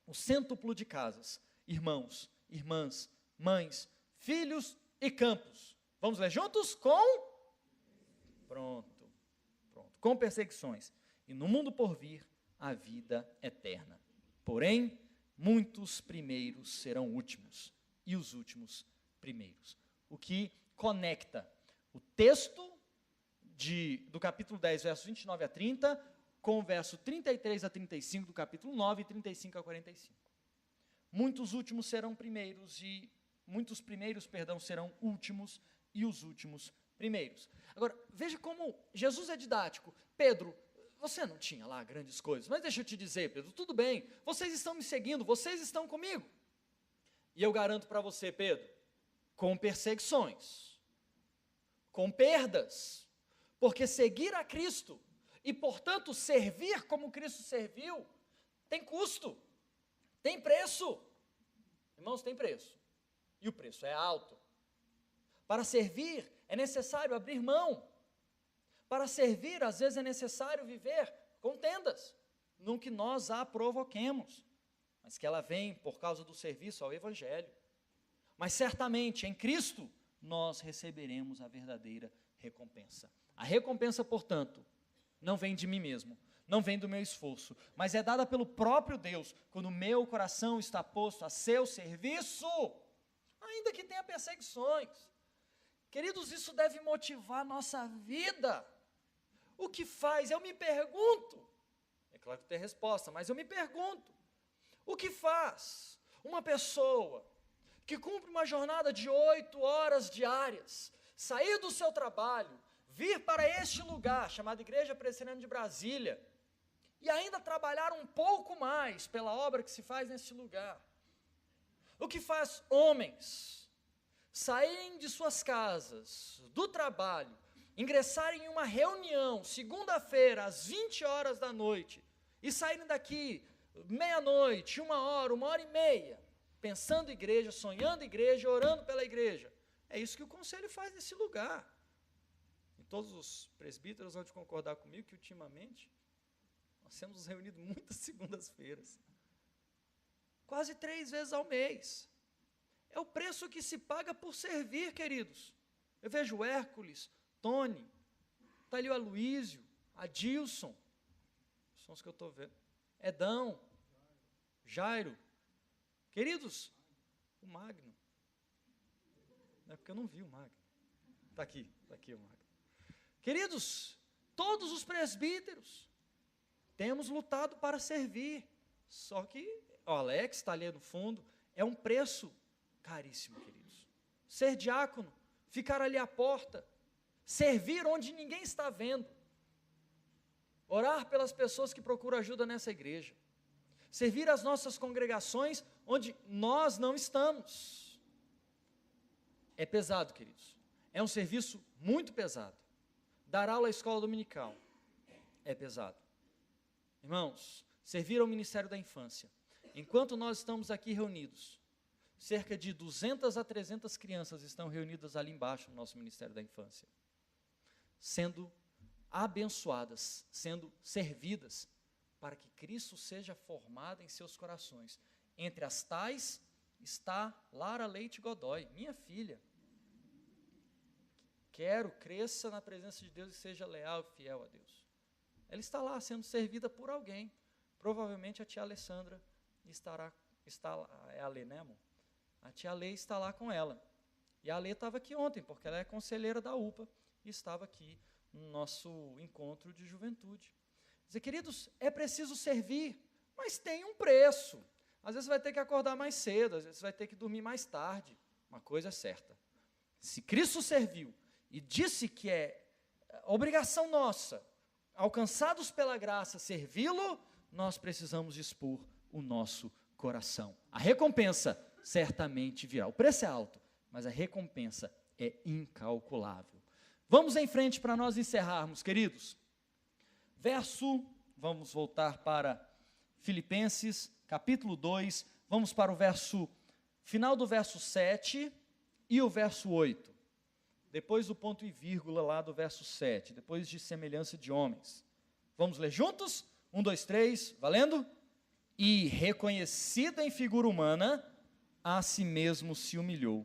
o cêntuplo de casas, irmãos, irmãs, mães, filhos e campos. Vamos ler juntos? Pronto. Com perseguições. E no mundo por vir, a vida eterna. Porém, muitos primeiros serão últimos, e os últimos primeiros. O que conecta o texto do capítulo 10, versos 29 a 30, com o verso 33 a 35 do capítulo 9 e 35 a 45. Muitos últimos serão primeiros e muitos primeiros, serão últimos e os últimos primeiros. Agora, veja como Jesus é didático. Pedro, você não tinha lá grandes coisas, mas deixa eu te dizer, Pedro, tudo bem, vocês estão me seguindo, vocês estão comigo. E eu garanto para você, Pedro, com perseguições, com perdas, porque seguir a Cristo e, portanto, servir como Cristo serviu, tem custo, tem preço. Irmãos, tem preço. E o preço é alto. Para servir, é necessário abrir mão. Para servir, às vezes é necessário viver contendas, no que nós a provoquemos, mas que ela vem por causa do serviço ao Evangelho. Mas certamente, em Cristo, nós receberemos a verdadeira recompensa. A recompensa, portanto, não vem de mim mesmo, não vem do meu esforço, mas é dada pelo próprio Deus, quando o meu coração está posto a seu serviço, ainda que tenha perseguições. Queridos, isso deve motivar a nossa vida. O que faz? Eu me pergunto, é claro que tem resposta, mas eu me pergunto, o que faz uma pessoa que cumpre uma jornada de 8 horas diárias, sair do seu trabalho, vir para este lugar, chamado Igreja Presbiteriana de Brasília, e ainda trabalhar um pouco mais pela obra que se faz nesse lugar? O que faz homens saírem de suas casas, do trabalho, ingressarem em uma reunião, segunda-feira, às 20 horas da noite, e saírem daqui, meia-noite, 1 hora, 1 hora e meia, pensando em igreja, sonhando em igreja, orando pela igreja? É isso que o conselho faz nesse lugar. E todos os presbíteros vão te concordar comigo que, ultimamente, nós temos nos reunido muitas segundas-feiras, quase 3 vezes ao mês. É o preço que se paga por servir, queridos. Eu vejo o Hércules, Tony, está ali o Aloísio, Adilson, são os que eu estou vendo, Edão, Jairo, queridos, o Magno, não é porque eu não vi o Magno, está aqui o Magno. Queridos, todos os presbíteros, temos lutado para servir, só que o Alex está ali no fundo, é um preço caríssimo, queridos. Ser diácono, ficar ali à porta, servir onde ninguém está vendo, orar pelas pessoas que procuram ajuda nessa igreja, servir as nossas congregações onde nós não estamos. É pesado, queridos, é um serviço muito pesado. Dar aula à escola dominical é pesado. Irmãos, servir ao Ministério da Infância, enquanto nós estamos aqui reunidos, cerca de 200 a 300 crianças estão reunidas ali embaixo no nosso Ministério da Infância, sendo abençoadas, sendo servidas, para que Cristo seja formado em seus corações. Entre as tais está Lara Leite Godoy, minha filha. Quero, cresça na presença de Deus e seja leal e fiel a Deus. Ela está lá sendo servida por alguém, provavelmente a tia Alessandra está lá, é a Lê, né, amor? A tia Lê está lá com ela. E a Lê estava aqui ontem, porque ela é conselheira da UPA, e estava aqui no nosso encontro de juventude. Dizer, queridos, é preciso servir, mas tem um preço. Às vezes você vai ter que acordar mais cedo, às vezes você vai ter que dormir mais tarde. Uma coisa é certa, se Cristo serviu e disse que é obrigação nossa, alcançados pela graça, servi-lo, nós precisamos dispor o nosso coração. A recompensa certamente virá. O preço é alto, mas a recompensa é incalculável. Vamos em frente para nós encerrarmos, queridos. Vamos voltar para Filipenses, capítulo 2, vamos para o final do verso 7 e o verso 8. Depois do ponto e vírgula lá do verso 7, depois de semelhança de homens. Vamos ler juntos? 1, 2, 3, valendo? E reconhecido em figura humana, a si mesmo se humilhou,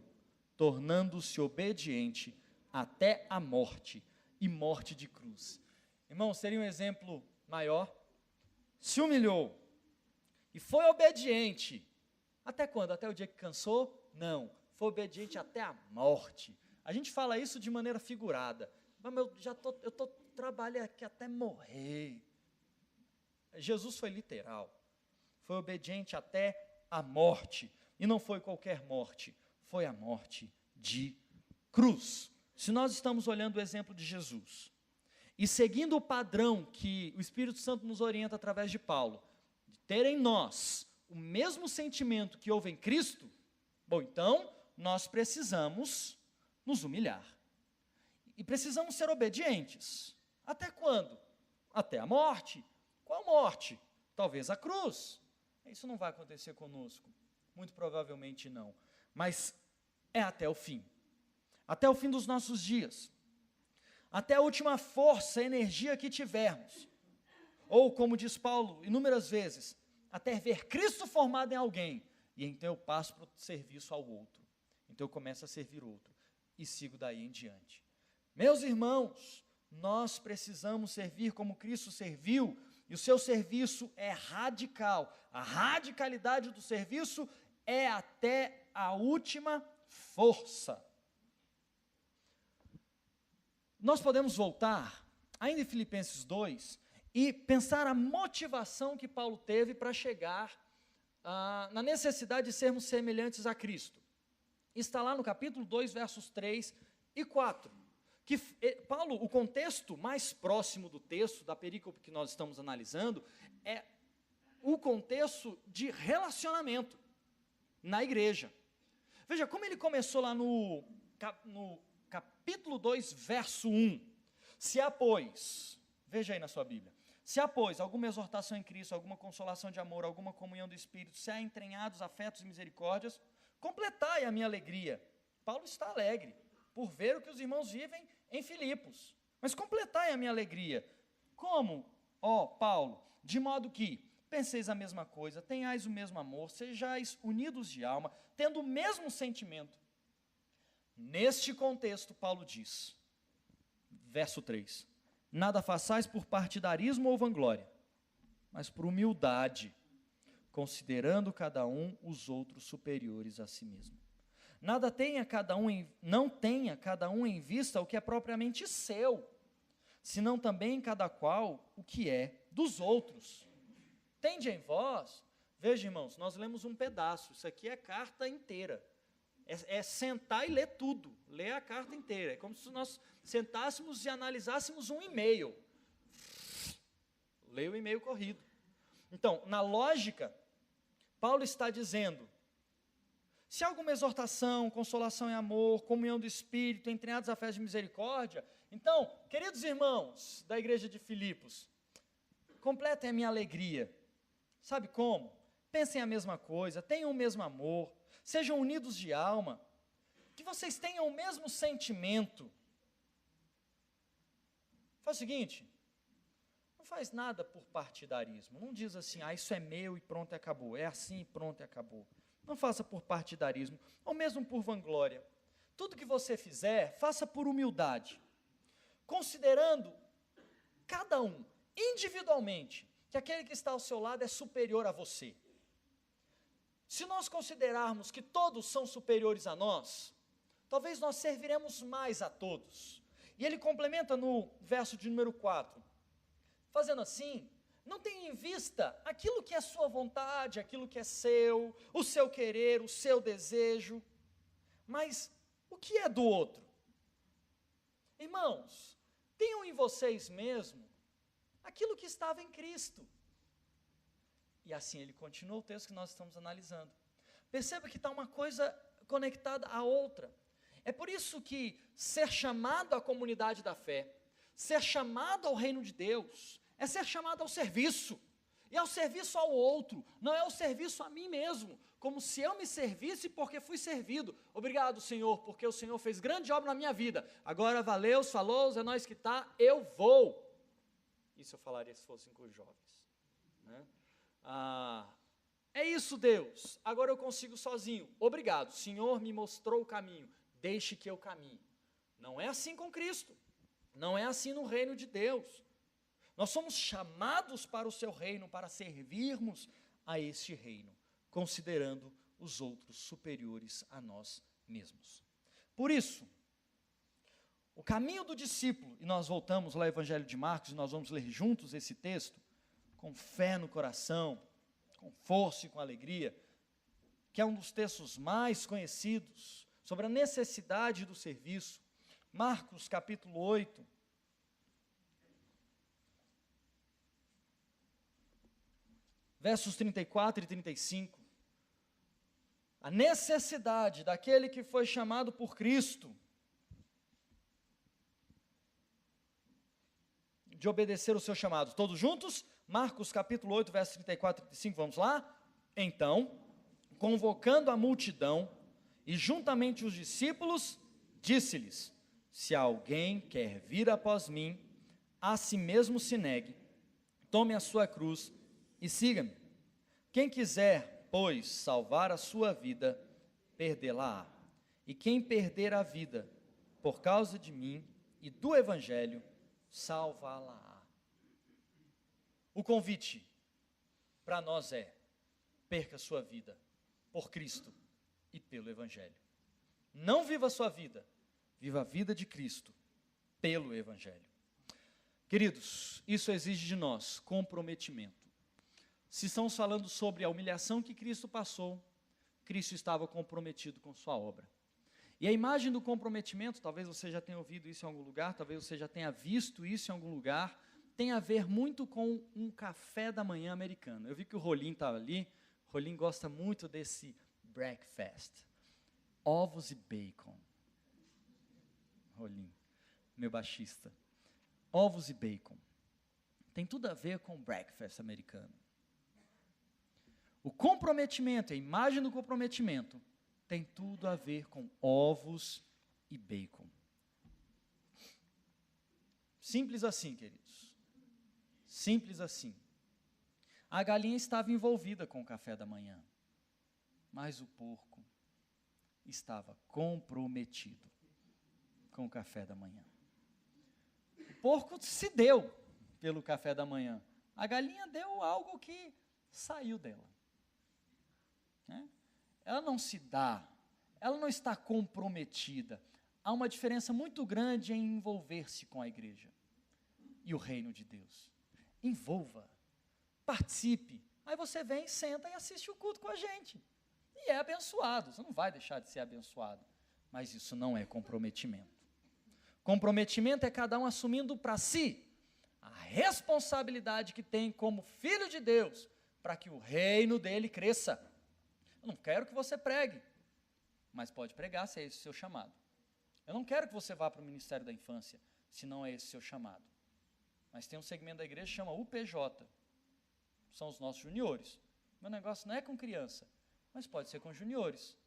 tornando-se obediente até a morte, e morte de cruz. Irmão, seria um exemplo maior? Se humilhou, e foi obediente. Até quando? Até o dia que cansou? Não, foi obediente até a morte. A gente fala isso de maneira figurada. Mas eu tô trabalhando aqui até morrer. Jesus foi literal. Foi obediente até a morte. E não foi qualquer morte. Foi a morte de cruz. Se nós estamos olhando o exemplo de Jesus, e seguindo o padrão que o Espírito Santo nos orienta através de Paulo, de ter em nós o mesmo sentimento que houve em Cristo, bom, então, nós precisamos nos humilhar. E precisamos ser obedientes. Até quando? Até a morte. Qual morte? Talvez a cruz. Isso não vai acontecer conosco. Muito provavelmente não. Mas é até o fim. Até o fim dos nossos dias. Até a última força, energia que tivermos. Ou, como diz Paulo inúmeras vezes, até ver Cristo formado em alguém. E então eu passo para o serviço ao outro. Então eu começo a servir outro. E sigo daí em diante. Meus irmãos, nós precisamos servir como Cristo serviu, e o seu serviço é radical. A radicalidade do serviço é até a última força. Nós podemos voltar, ainda em Filipenses 2, e pensar a motivação que Paulo teve para chegar na necessidade de sermos semelhantes a Cristo. Está lá no capítulo 2, versos 3 e 4, que Paulo, o contexto mais próximo do texto, da perícope que nós estamos analisando, é o contexto de relacionamento na igreja. Veja, como ele começou lá no capítulo 2, verso 1, se há, pois, veja aí na sua Bíblia, se há, pois, alguma exortação em Cristo, alguma consolação de amor, alguma comunhão do Espírito, se há entranhados afetos e misericórdias, completai a minha alegria. Paulo está alegre por ver o que os irmãos vivem em Filipos. Mas completai a minha alegria. Como? Ó, Paulo, de modo que penseis a mesma coisa, tenhais o mesmo amor, sejais unidos de alma, tendo o mesmo sentimento. Neste contexto, Paulo diz, verso 3, nada façais por partidarismo ou vanglória, mas por humildade, considerando cada um os outros superiores a si mesmo. Não tenha cada um em vista o que é propriamente seu, senão também cada qual o que é dos outros. Tende em vós, veja, irmãos, nós lemos um pedaço, isso aqui é carta inteira. É sentar e ler tudo, ler a carta inteira. É como se nós sentássemos e analisássemos um e-mail. Leia o e-mail corrido. Então, na lógica, Paulo está dizendo, se há alguma exortação, consolação em amor, comunhão do Espírito, entranhados afetos de misericórdia, então, queridos irmãos da igreja de Filipos, completem a minha alegria. Sabe como? Pensem a mesma coisa, tenham o mesmo amor, sejam unidos de alma, que vocês tenham o mesmo sentimento. Faz o seguinte, não faz nada por partidarismo, não diz assim, isso é meu e pronto e acabou, é assim e pronto e acabou. Não faça por partidarismo, ou mesmo por vanglória. Tudo que você fizer, faça por humildade, considerando cada um, individualmente, que aquele que está ao seu lado é superior a você. Se nós considerarmos que todos são superiores a nós, talvez nós serviremos mais a todos. E ele complementa no verso de número 4, fazendo assim, não tenha em vista aquilo que é sua vontade, aquilo que é seu, o seu querer, o seu desejo, mas o que é do outro? Irmãos, tenham em vocês mesmo aquilo que estava em Cristo. E assim ele continua o texto que nós estamos analisando. Perceba que está uma coisa conectada à outra. É por isso que ser chamado à comunidade da fé, ser chamado ao reino de Deus, é ser chamado ao serviço. E ao serviço ao outro, não é ao serviço a mim mesmo, como se eu me servisse porque fui servido. Obrigado, Senhor, porque o Senhor fez grande obra na minha vida. Agora valeu, falou, é nós que tá, eu vou. Isso eu falaria se fossem com os jovens. Né? É isso, Deus, agora eu consigo sozinho. Obrigado, o Senhor me mostrou o caminho, deixe que eu caminhe. Não é assim com Cristo, não é assim no reino de Deus. Nós somos chamados para o seu reino, para servirmos a este reino, considerando os outros superiores a nós mesmos. Por isso, o caminho do discípulo, e nós voltamos lá ao Evangelho de Marcos, e nós vamos ler juntos esse texto, com fé no coração, com força e com alegria, que é um dos textos mais conhecidos, sobre a necessidade do serviço. Marcos capítulo 8, versos 34 e 35, a necessidade daquele que foi chamado por Cristo de obedecer o seu chamado. Todos juntos? Marcos capítulo 8, versos 34 e 35, vamos lá? Então, convocando a multidão e juntamente os discípulos, disse-lhes: se alguém quer vir após mim, a si mesmo se negue, tome a sua cruz e siga-me. Quem quiser, pois, salvar a sua vida, perdê-la-á. E quem perder a vida por causa de mim e do Evangelho, salvá-la-á. O convite para nós é: perca a sua vida por Cristo e pelo Evangelho. Não viva a sua vida, viva a vida de Cristo pelo Evangelho. Queridos, isso exige de nós comprometimento. Se estamos falando sobre a humilhação que Cristo passou, Cristo estava comprometido com sua obra. E a imagem do comprometimento, talvez você já tenha ouvido isso em algum lugar, talvez você já tenha visto isso em algum lugar, tem a ver muito com um café da manhã americano. Eu vi que o Rolim estava ali, o Rolim gosta muito desse breakfast, ovos e bacon. Rolim, meu baixista. Ovos e bacon. Tem tudo a ver com o breakfast americano. O comprometimento, a imagem do comprometimento, tem tudo a ver com ovos e bacon. Simples assim, queridos. Simples assim. A galinha estava envolvida com o café da manhã, mas o porco estava comprometido com o café da manhã. O porco se deu pelo café da manhã. A galinha deu algo que saiu dela. Ela não se dá, ela não está comprometida. Há uma diferença muito grande em envolver-se com a igreja e o reino de Deus. Envolva, participe. Aí você vem, senta e assiste o culto com a gente. E é abençoado, você não vai deixar de ser abençoado. Mas isso não é comprometimento. Comprometimento é cada um assumindo para si a responsabilidade que tem como filho de Deus para que o reino dele cresça. Eu não quero que você pregue, mas pode pregar se é esse o seu chamado. Eu não quero que você vá para o Ministério da Infância, se não é esse o seu chamado. Mas tem um segmento da igreja que chama UPJ, são os nossos juniores. Meu negócio não é com criança, mas pode ser com juniores.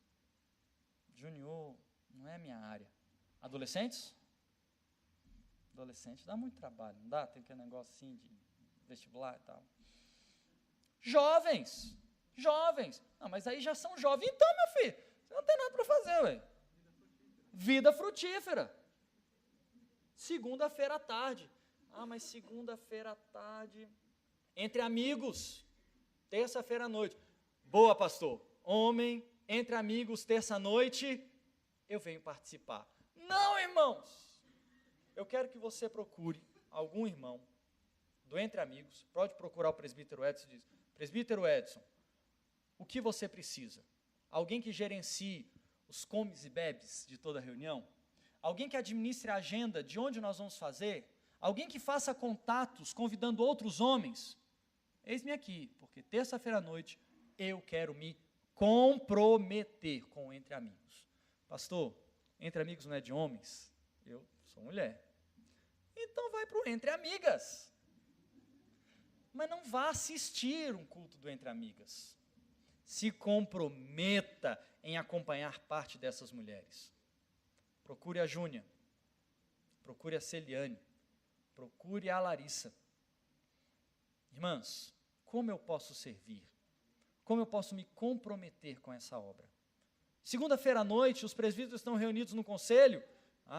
Junior não é a minha área. Adolescentes? Adolescente dá muito trabalho, não dá? Tem aquele negócio assim de vestibular e tal. Jovens. Não, mas aí já são jovens. Então, meu filho, você não tem nada para fazer, ué. Vida frutífera. Segunda-feira à tarde. Mas segunda-feira à tarde, entre amigos, terça-feira à noite. Boa, pastor. Homem, entre amigos, terça-noite, eu venho participar. Não, irmãos. Eu quero que você procure algum irmão do Entre Amigos. Pode procurar o presbítero Edson e diz: presbítero Edson, o que você precisa? Alguém que gerencie os comes e bebes de toda a reunião? Alguém que administre a agenda de onde nós vamos fazer? Alguém que faça contatos convidando outros homens? Eis-me aqui, porque terça-feira à noite eu quero me comprometer com o Entre Amigos. Pastor, Entre Amigos não é de homens? Eu sou mulher. Então vai para o Entre Amigas. mas não vá assistir um culto do Entre Amigas. Se comprometa em acompanhar parte dessas mulheres. Procure a Júnia, procure a Celiane, procure a Larissa. Irmãs, como eu posso servir? Como eu posso me comprometer com essa obra? Segunda-feira à noite, os presbíteros estão reunidos no conselho.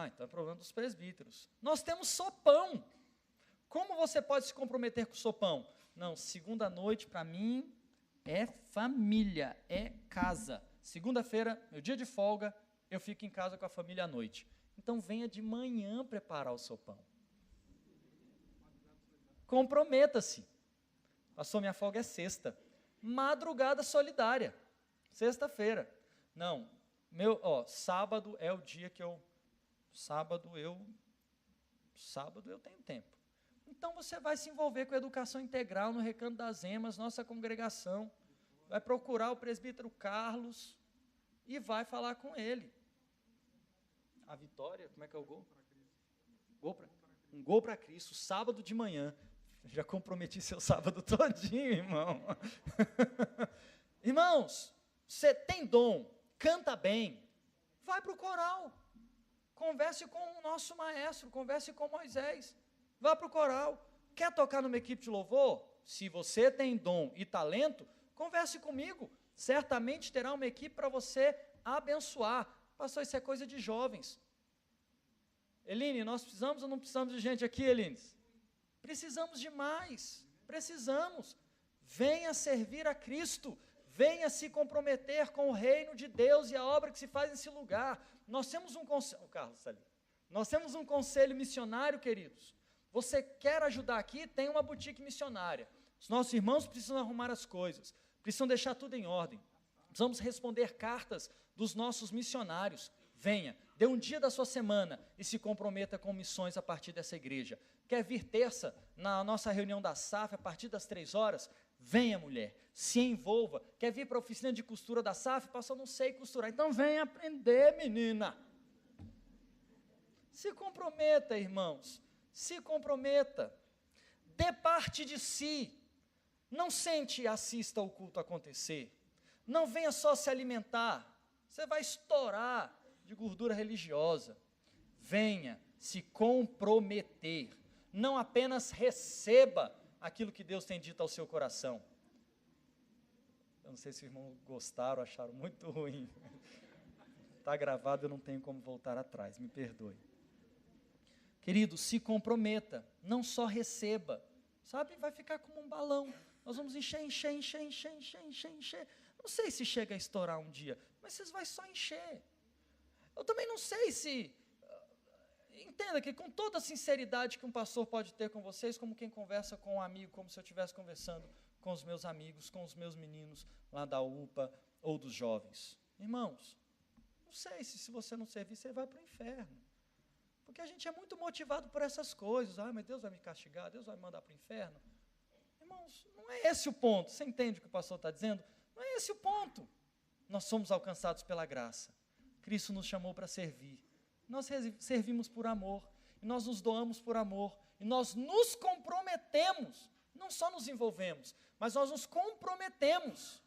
Então é problema dos presbíteros. Nós temos sopão. Como você pode se comprometer com o sopão? Não, segunda noite para mim é família, é casa. Segunda-feira, meu dia de folga, eu fico em casa com a família à noite. Então venha de manhã preparar o sopão. Comprometa-se. Pastor, minha folga é sexta. Madrugada solidária. Sexta-feira. Não, sábado é o dia que sábado eu tenho tempo. Então você vai se envolver com a educação integral no Recanto das Emas, nossa congregação, vai procurar o presbítero Carlos e vai falar com ele. A Vitória, como é que é o gol? Um gol para Cristo, sábado de manhã. Já comprometi seu sábado todinho, irmão. Irmãos, você tem dom, canta bem, vai para o coral. Converse com o nosso maestro, converse com Moisés. Vá para o coral. Quer tocar numa equipe de louvor? Se você tem dom e talento, converse comigo. Certamente terá uma equipe para você abençoar. Pastor, isso é coisa de jovens. Eline, nós precisamos ou não precisamos de gente aqui, Eline? Precisamos demais. Precisamos. Venha servir a Cristo. Venha se comprometer com o reino de Deus e a obra que se faz nesse lugar. Nós temos um conselho, Carlos ali. Nós temos um conselho missionário, queridos. Você quer ajudar aqui? Tem uma boutique missionária. Os nossos irmãos precisam arrumar as coisas, precisam deixar tudo em ordem. Precisamos responder cartas dos nossos missionários. Venha, dê um dia da sua semana e se comprometa com missões a partir dessa igreja. Quer vir terça na nossa reunião da SAF a partir das 3h? Venha, mulher, se envolva. Quer vir para a oficina de costura da SAF? Pastor, eu não sei costurar. Então venha aprender, menina. Se comprometa, irmãos. Se comprometa. Dê parte de si. Não sente e assista o culto acontecer. Não venha só se alimentar. Você vai estourar de gordura religiosa. Venha se comprometer. Não apenas receba aquilo que Deus tem dito ao seu coração. Eu não sei se os irmãos gostaram, acharam muito ruim. Está gravado, eu não tenho como voltar atrás, me perdoe. Querido, se comprometa, não só receba. Sabe, vai ficar como um balão. Nós vamos encher. Não sei se chega a estourar um dia, mas vocês vão só encher. Eu também não sei se... Entenda que com toda a sinceridade que um pastor pode ter com vocês, como quem conversa com um amigo, como se eu estivesse conversando com os meus amigos, com os meus meninos lá da UPA ou dos jovens. Irmãos, não sei se você não servir, você vai para o inferno. Porque a gente é muito motivado por essas coisas. Mas Deus vai me castigar, Deus vai me mandar para o inferno. Irmãos, não é esse o ponto. Você entende o que o pastor está dizendo? Não é esse o ponto. Nós somos alcançados pela graça. Cristo nos chamou para servir. Nós servimos por amor. E nós nos doamos por amor. E nós nos comprometemos. Não só nos envolvemos, mas nós nos comprometemos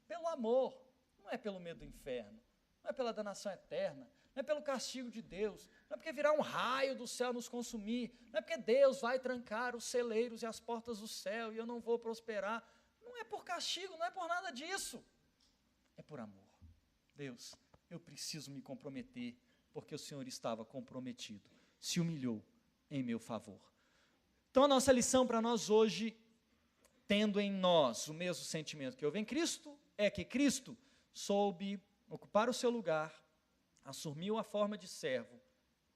pelo amor. Não é pelo medo do inferno. Não é pela danação eterna. Não é pelo castigo de Deus, não é porque virá um raio do céu nos consumir, não é porque Deus vai trancar os celeiros e as portas do céu e eu não vou prosperar. Não é por castigo, não é por nada disso. É por amor. Deus, eu preciso me comprometer, porque o Senhor estava comprometido, se humilhou em meu favor. Então a nossa lição para nós hoje, tendo em nós o mesmo sentimento que houve em Cristo, é que Cristo soube ocupar o seu lugar, assumiu a forma de servo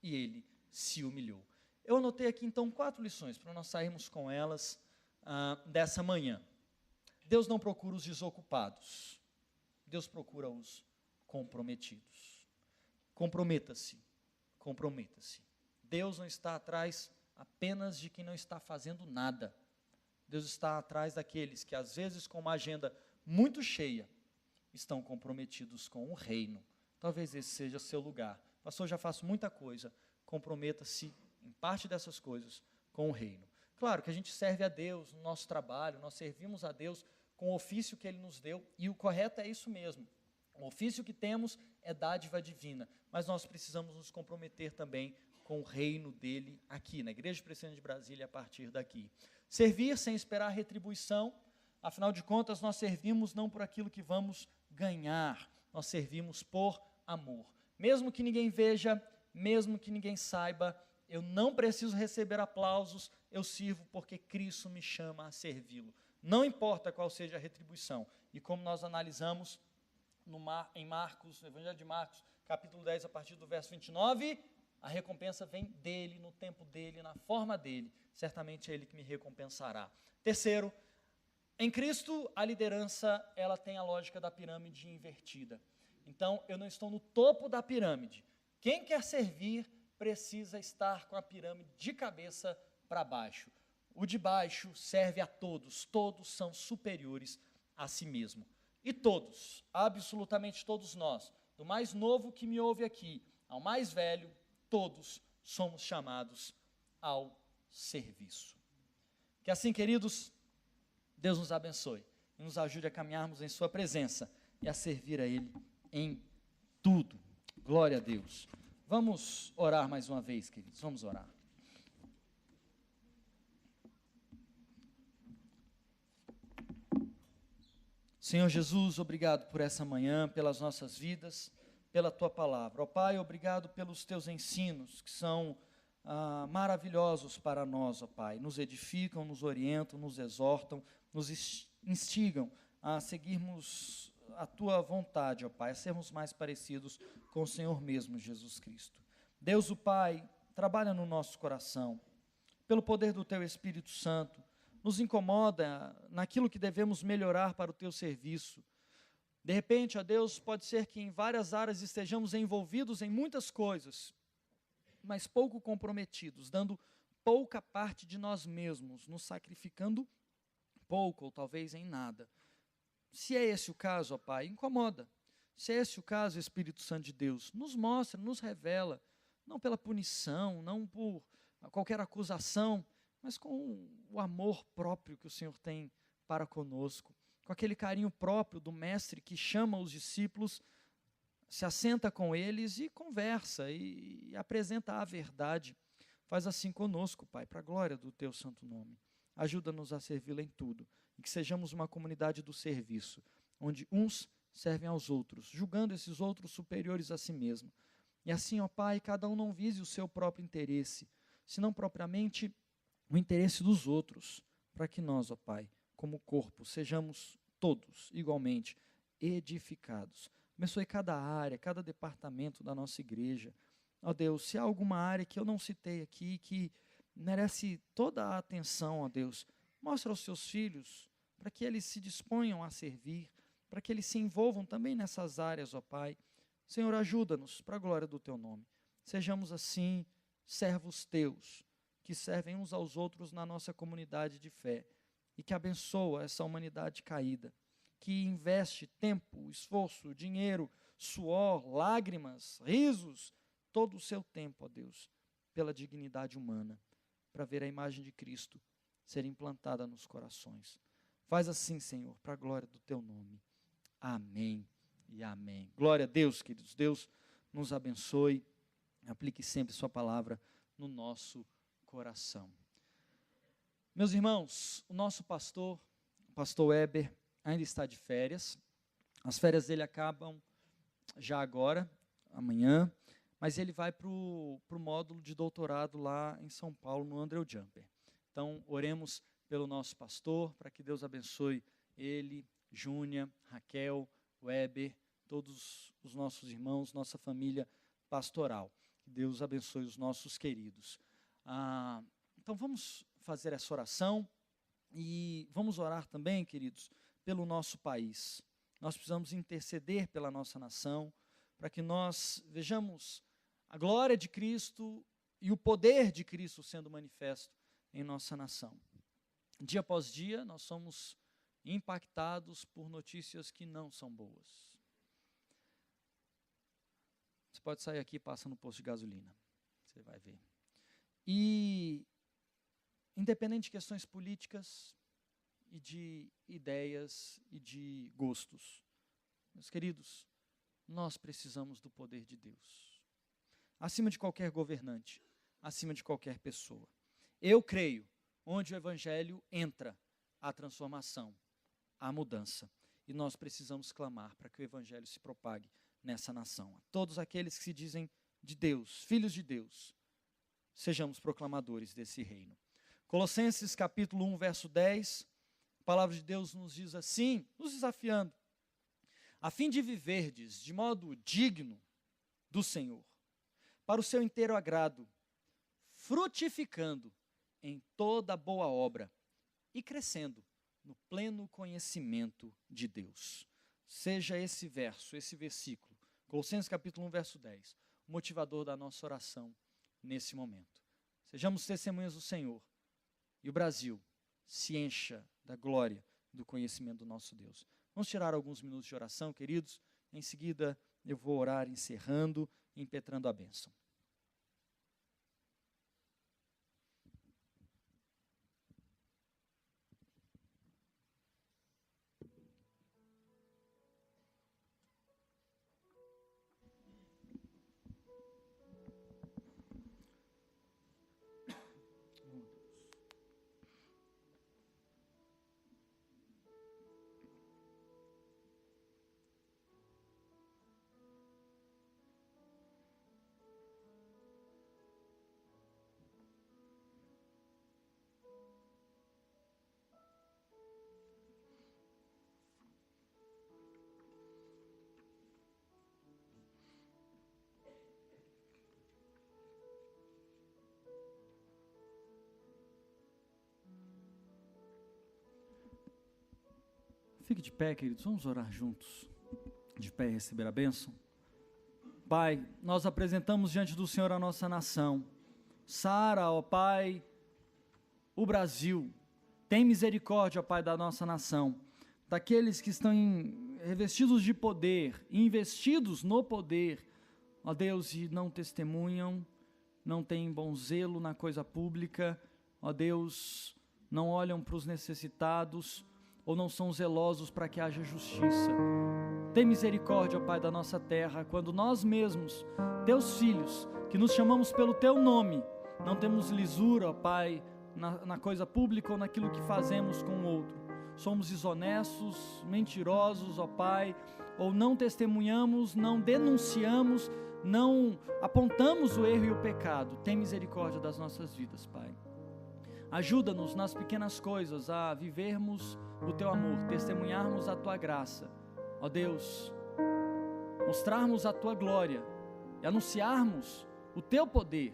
e ele se humilhou. Eu anotei aqui então 4 lições para nós sairmos com elas dessa manhã. Deus não procura os desocupados, Deus procura os comprometidos. Comprometa-se, comprometa-se. Deus não está atrás apenas de quem não está fazendo nada. Deus está atrás daqueles que às vezes com uma agenda muito cheia estão comprometidos com o reino. Talvez esse seja seu lugar. Pastor, já faço muita coisa. Comprometa-se em parte dessas coisas com o reino. Claro que a gente serve a Deus no nosso trabalho, nós servimos a Deus com o ofício que Ele nos deu, e o correto é isso mesmo. O ofício que temos é dádiva divina, mas nós precisamos nos comprometer também com o reino dele aqui, na Igreja Presbiteriana de Brasília, a partir daqui. Servir sem esperar retribuição, afinal de contas, nós servimos não por aquilo que vamos ganhar, nós servimos por amor. Mesmo que ninguém veja, mesmo que ninguém saiba, eu não preciso receber aplausos, eu sirvo porque Cristo me chama a servi-lo. Não importa qual seja a retribuição. E como nós analisamos em Marcos, no Evangelho de Marcos, capítulo 10, a partir do verso 29, a recompensa vem dele, no tempo dele, na forma dele. Certamente é ele que me recompensará. Terceiro, em Cristo, a liderança, ela tem a lógica da pirâmide invertida. Então, eu não estou no topo da pirâmide. Quem quer servir precisa estar com a pirâmide de cabeça para baixo. O de baixo serve a todos, todos são superiores a si mesmo. E todos, absolutamente todos nós, do mais novo que me ouve aqui, ao mais velho, todos somos chamados ao serviço. Que assim, queridos, Deus nos abençoe e nos ajude a caminharmos em sua presença e a servir a Ele em tudo. Glória a Deus. Vamos orar mais uma vez, queridos, vamos orar. Senhor Jesus, obrigado por essa manhã, pelas nossas vidas, pela Tua palavra. Ó Pai, obrigado pelos Teus ensinos, que são maravilhosos para nós, ó Pai. Nos edificam, nos orientam, nos exortam, nos instigam a seguirmos a Tua vontade, ó Pai, a sermos mais parecidos com o Senhor mesmo, Jesus Cristo. Deus, o Pai, trabalha no nosso coração, pelo poder do Teu Espírito Santo, nos incomoda naquilo que devemos melhorar para o Teu serviço. De repente, ó Deus, pode ser que em várias áreas estejamos envolvidos em muitas coisas, mas pouco comprometidos, dando pouca parte de nós mesmos, nos sacrificando pouco ou talvez em nada. Se é esse o caso, ó Pai, incomoda. Se é esse o caso, Espírito Santo de Deus, nos mostra, nos revela, não pela punição, não por qualquer acusação, mas com o amor próprio que o Senhor tem para conosco, com aquele carinho próprio do mestre que chama os discípulos, se assenta com eles e conversa e apresenta a verdade. Faz assim conosco, Pai, para a glória do Teu santo nome. Ajuda-nos a servi-lo em tudo, e que sejamos uma comunidade do serviço, onde uns servem aos outros, julgando esses outros superiores a si mesmo. E assim, ó Pai, cada um não vise o seu próprio interesse, senão propriamente o interesse dos outros, para que nós, ó Pai, como corpo, sejamos todos igualmente edificados. Abençoe cada área, cada departamento da nossa igreja. Ó Deus, se há alguma área que eu não citei aqui, que merece toda a atenção, ó Deus, mostra aos seus filhos, para que eles se disponham a servir, para que eles se envolvam também nessas áreas, ó Pai. Senhor, ajuda-nos para a glória do Teu nome. Sejamos assim, servos Teus, que servem uns aos outros na nossa comunidade de fé e que abençoa essa humanidade caída, que investe tempo, esforço, dinheiro, suor, lágrimas, risos, todo o seu tempo, ó Deus, pela dignidade humana, para ver a imagem de Cristo ser implantada nos corações. Faz assim, Senhor, para a glória do Teu nome. Amém e amém. Glória a Deus, queridos. Deus nos abençoe. Aplique sempre Sua palavra no nosso coração. Meus irmãos, o nosso pastor, o pastor Weber, ainda está de férias. As férias dele acabam já agora, amanhã, mas ele vai para o módulo de doutorado lá em São Paulo, no André Jumper. Então, oremos pelo nosso pastor, para que Deus abençoe ele, Júnia, Raquel, Weber, todos os nossos irmãos, nossa família pastoral. Que Deus abençoe os nossos queridos. Então vamos fazer essa oração e vamos orar também, queridos, pelo nosso país. Nós precisamos interceder pela nossa nação, para que nós vejamos a glória de Cristo e o poder de Cristo sendo manifesto em nossa nação. Dia após dia, nós somos impactados por notícias que não são boas. Você pode sair aqui e passa no posto de gasolina, você vai ver. E independente de questões políticas e de ideias e de gostos. Meus queridos, nós precisamos do poder de Deus, acima de qualquer governante, acima de qualquer pessoa. Eu creio, onde o Evangelho entra, há transformação, há mudança. E nós precisamos clamar para que o Evangelho se propague nessa nação. A todos aqueles que se dizem de Deus, filhos de Deus, sejamos proclamadores desse reino. Colossenses capítulo 1, verso 10, a palavra de Deus nos diz assim, nos desafiando: a fim de viverdes de modo digno do Senhor, para o seu inteiro agrado, frutificando em toda boa obra e crescendo no pleno conhecimento de Deus. Seja esse verso, esse versículo, Colossenses capítulo 1, verso 10, o motivador da nossa oração nesse momento. Sejamos testemunhas do Senhor e o Brasil se encha da glória do conhecimento do nosso Deus. Vamos tirar alguns minutos de oração, queridos. Em seguida, eu vou orar encerrando e impetrando a bênção. Fique de pé, queridos, vamos orar juntos, de pé e receber a bênção. Pai, nós apresentamos diante do Senhor a nossa nação. Sara, ó Pai, o Brasil. Tem misericórdia, ó Pai, da nossa nação, daqueles que estão revestidos de poder, investidos no poder, ó Deus, e não testemunham, não têm bom zelo na coisa pública, ó Deus, não olham para os necessitados, ou não são zelosos para que haja justiça. Tem misericórdia, ó Pai, da nossa terra, quando nós mesmos, teus filhos, que nos chamamos pelo teu nome, não temos lisura, ó Pai, na coisa pública ou naquilo que fazemos com o outro. Somos desonestos, mentirosos, ó Pai, ou não testemunhamos, não denunciamos, não apontamos o erro e o pecado. Tem misericórdia das nossas vidas, Pai. Ajuda-nos nas pequenas coisas a vivermos o teu amor, testemunharmos a tua graça, ó Deus, mostrarmos a tua glória e anunciarmos o teu poder,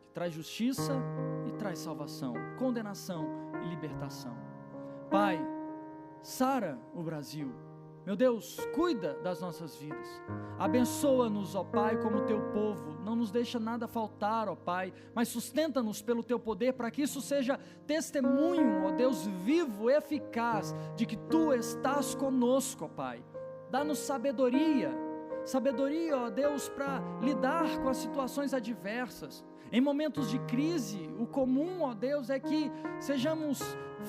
que traz justiça e traz salvação, condenação e libertação. Pai, sara o Brasil. Meu Deus, cuida das nossas vidas, abençoa-nos, ó Pai, como teu povo, não nos deixa nada faltar, ó Pai, mas sustenta-nos pelo teu poder, para que isso seja testemunho, ó Deus, vivo, eficaz, de que tu estás conosco, ó Pai. Dá-nos sabedoria, ó Deus, para lidar com as situações adversas. Em momentos de crise, o comum, ó Deus, é que sejamos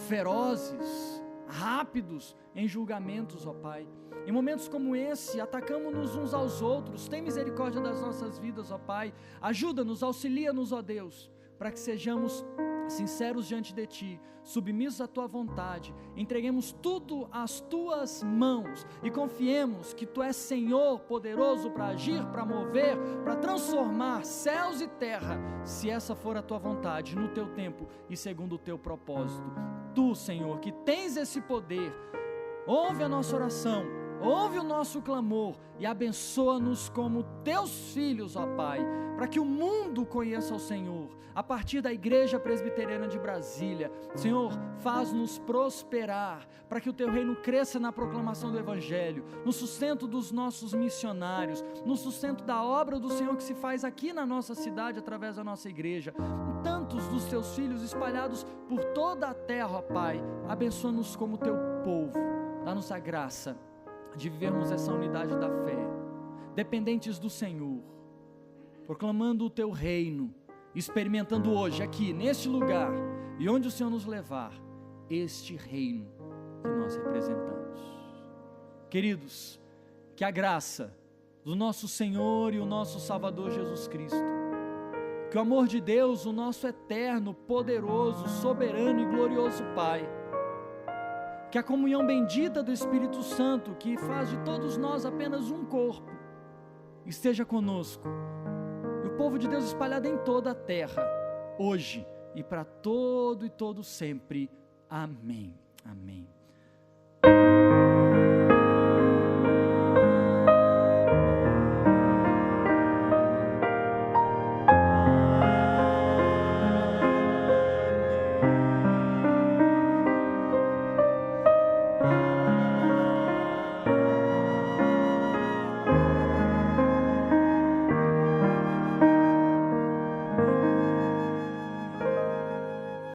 ferozes, rápidos em julgamentos, ó Pai. Em momentos como esse, atacamos-nos uns aos outros. Tem misericórdia das nossas vidas, ó Pai. Ajuda-nos, auxilia-nos, ó Deus, para que sejamos sinceros diante de Ti, submissos à Tua vontade, entreguemos tudo às Tuas mãos e confiemos que Tu és Senhor poderoso para agir, para mover, para transformar céus e terra, se essa for a Tua vontade, no Teu tempo e segundo o Teu propósito. Tu, Senhor, que tens esse poder, ouve a nossa oração, ouve o nosso clamor e abençoa-nos como Teus filhos, ó Pai, para que o mundo conheça o Senhor, a partir da Igreja Presbiteriana de Brasília. Senhor, faz-nos prosperar, para que o Teu reino cresça na proclamação do Evangelho, no sustento dos nossos missionários, no sustento da obra do Senhor que se faz aqui na nossa cidade, através da nossa igreja, tantos dos Teus filhos espalhados por toda a terra, ó Pai. Abençoa-nos como Teu povo, dá-nos a graça de vivermos essa unidade da fé, dependentes do Senhor, proclamando o Teu reino, experimentando hoje, aqui, neste lugar, e onde o Senhor nos levar, este reino que nós representamos. Queridos, que a graça do nosso Senhor e o nosso Salvador Jesus Cristo, que o amor de Deus, o nosso eterno, poderoso, soberano e glorioso Pai, que a comunhão bendita do Espírito Santo, que faz de todos nós apenas um corpo, esteja conosco, e o povo de Deus espalhado em toda a terra, hoje e para todo e todo sempre. Amém. Amém.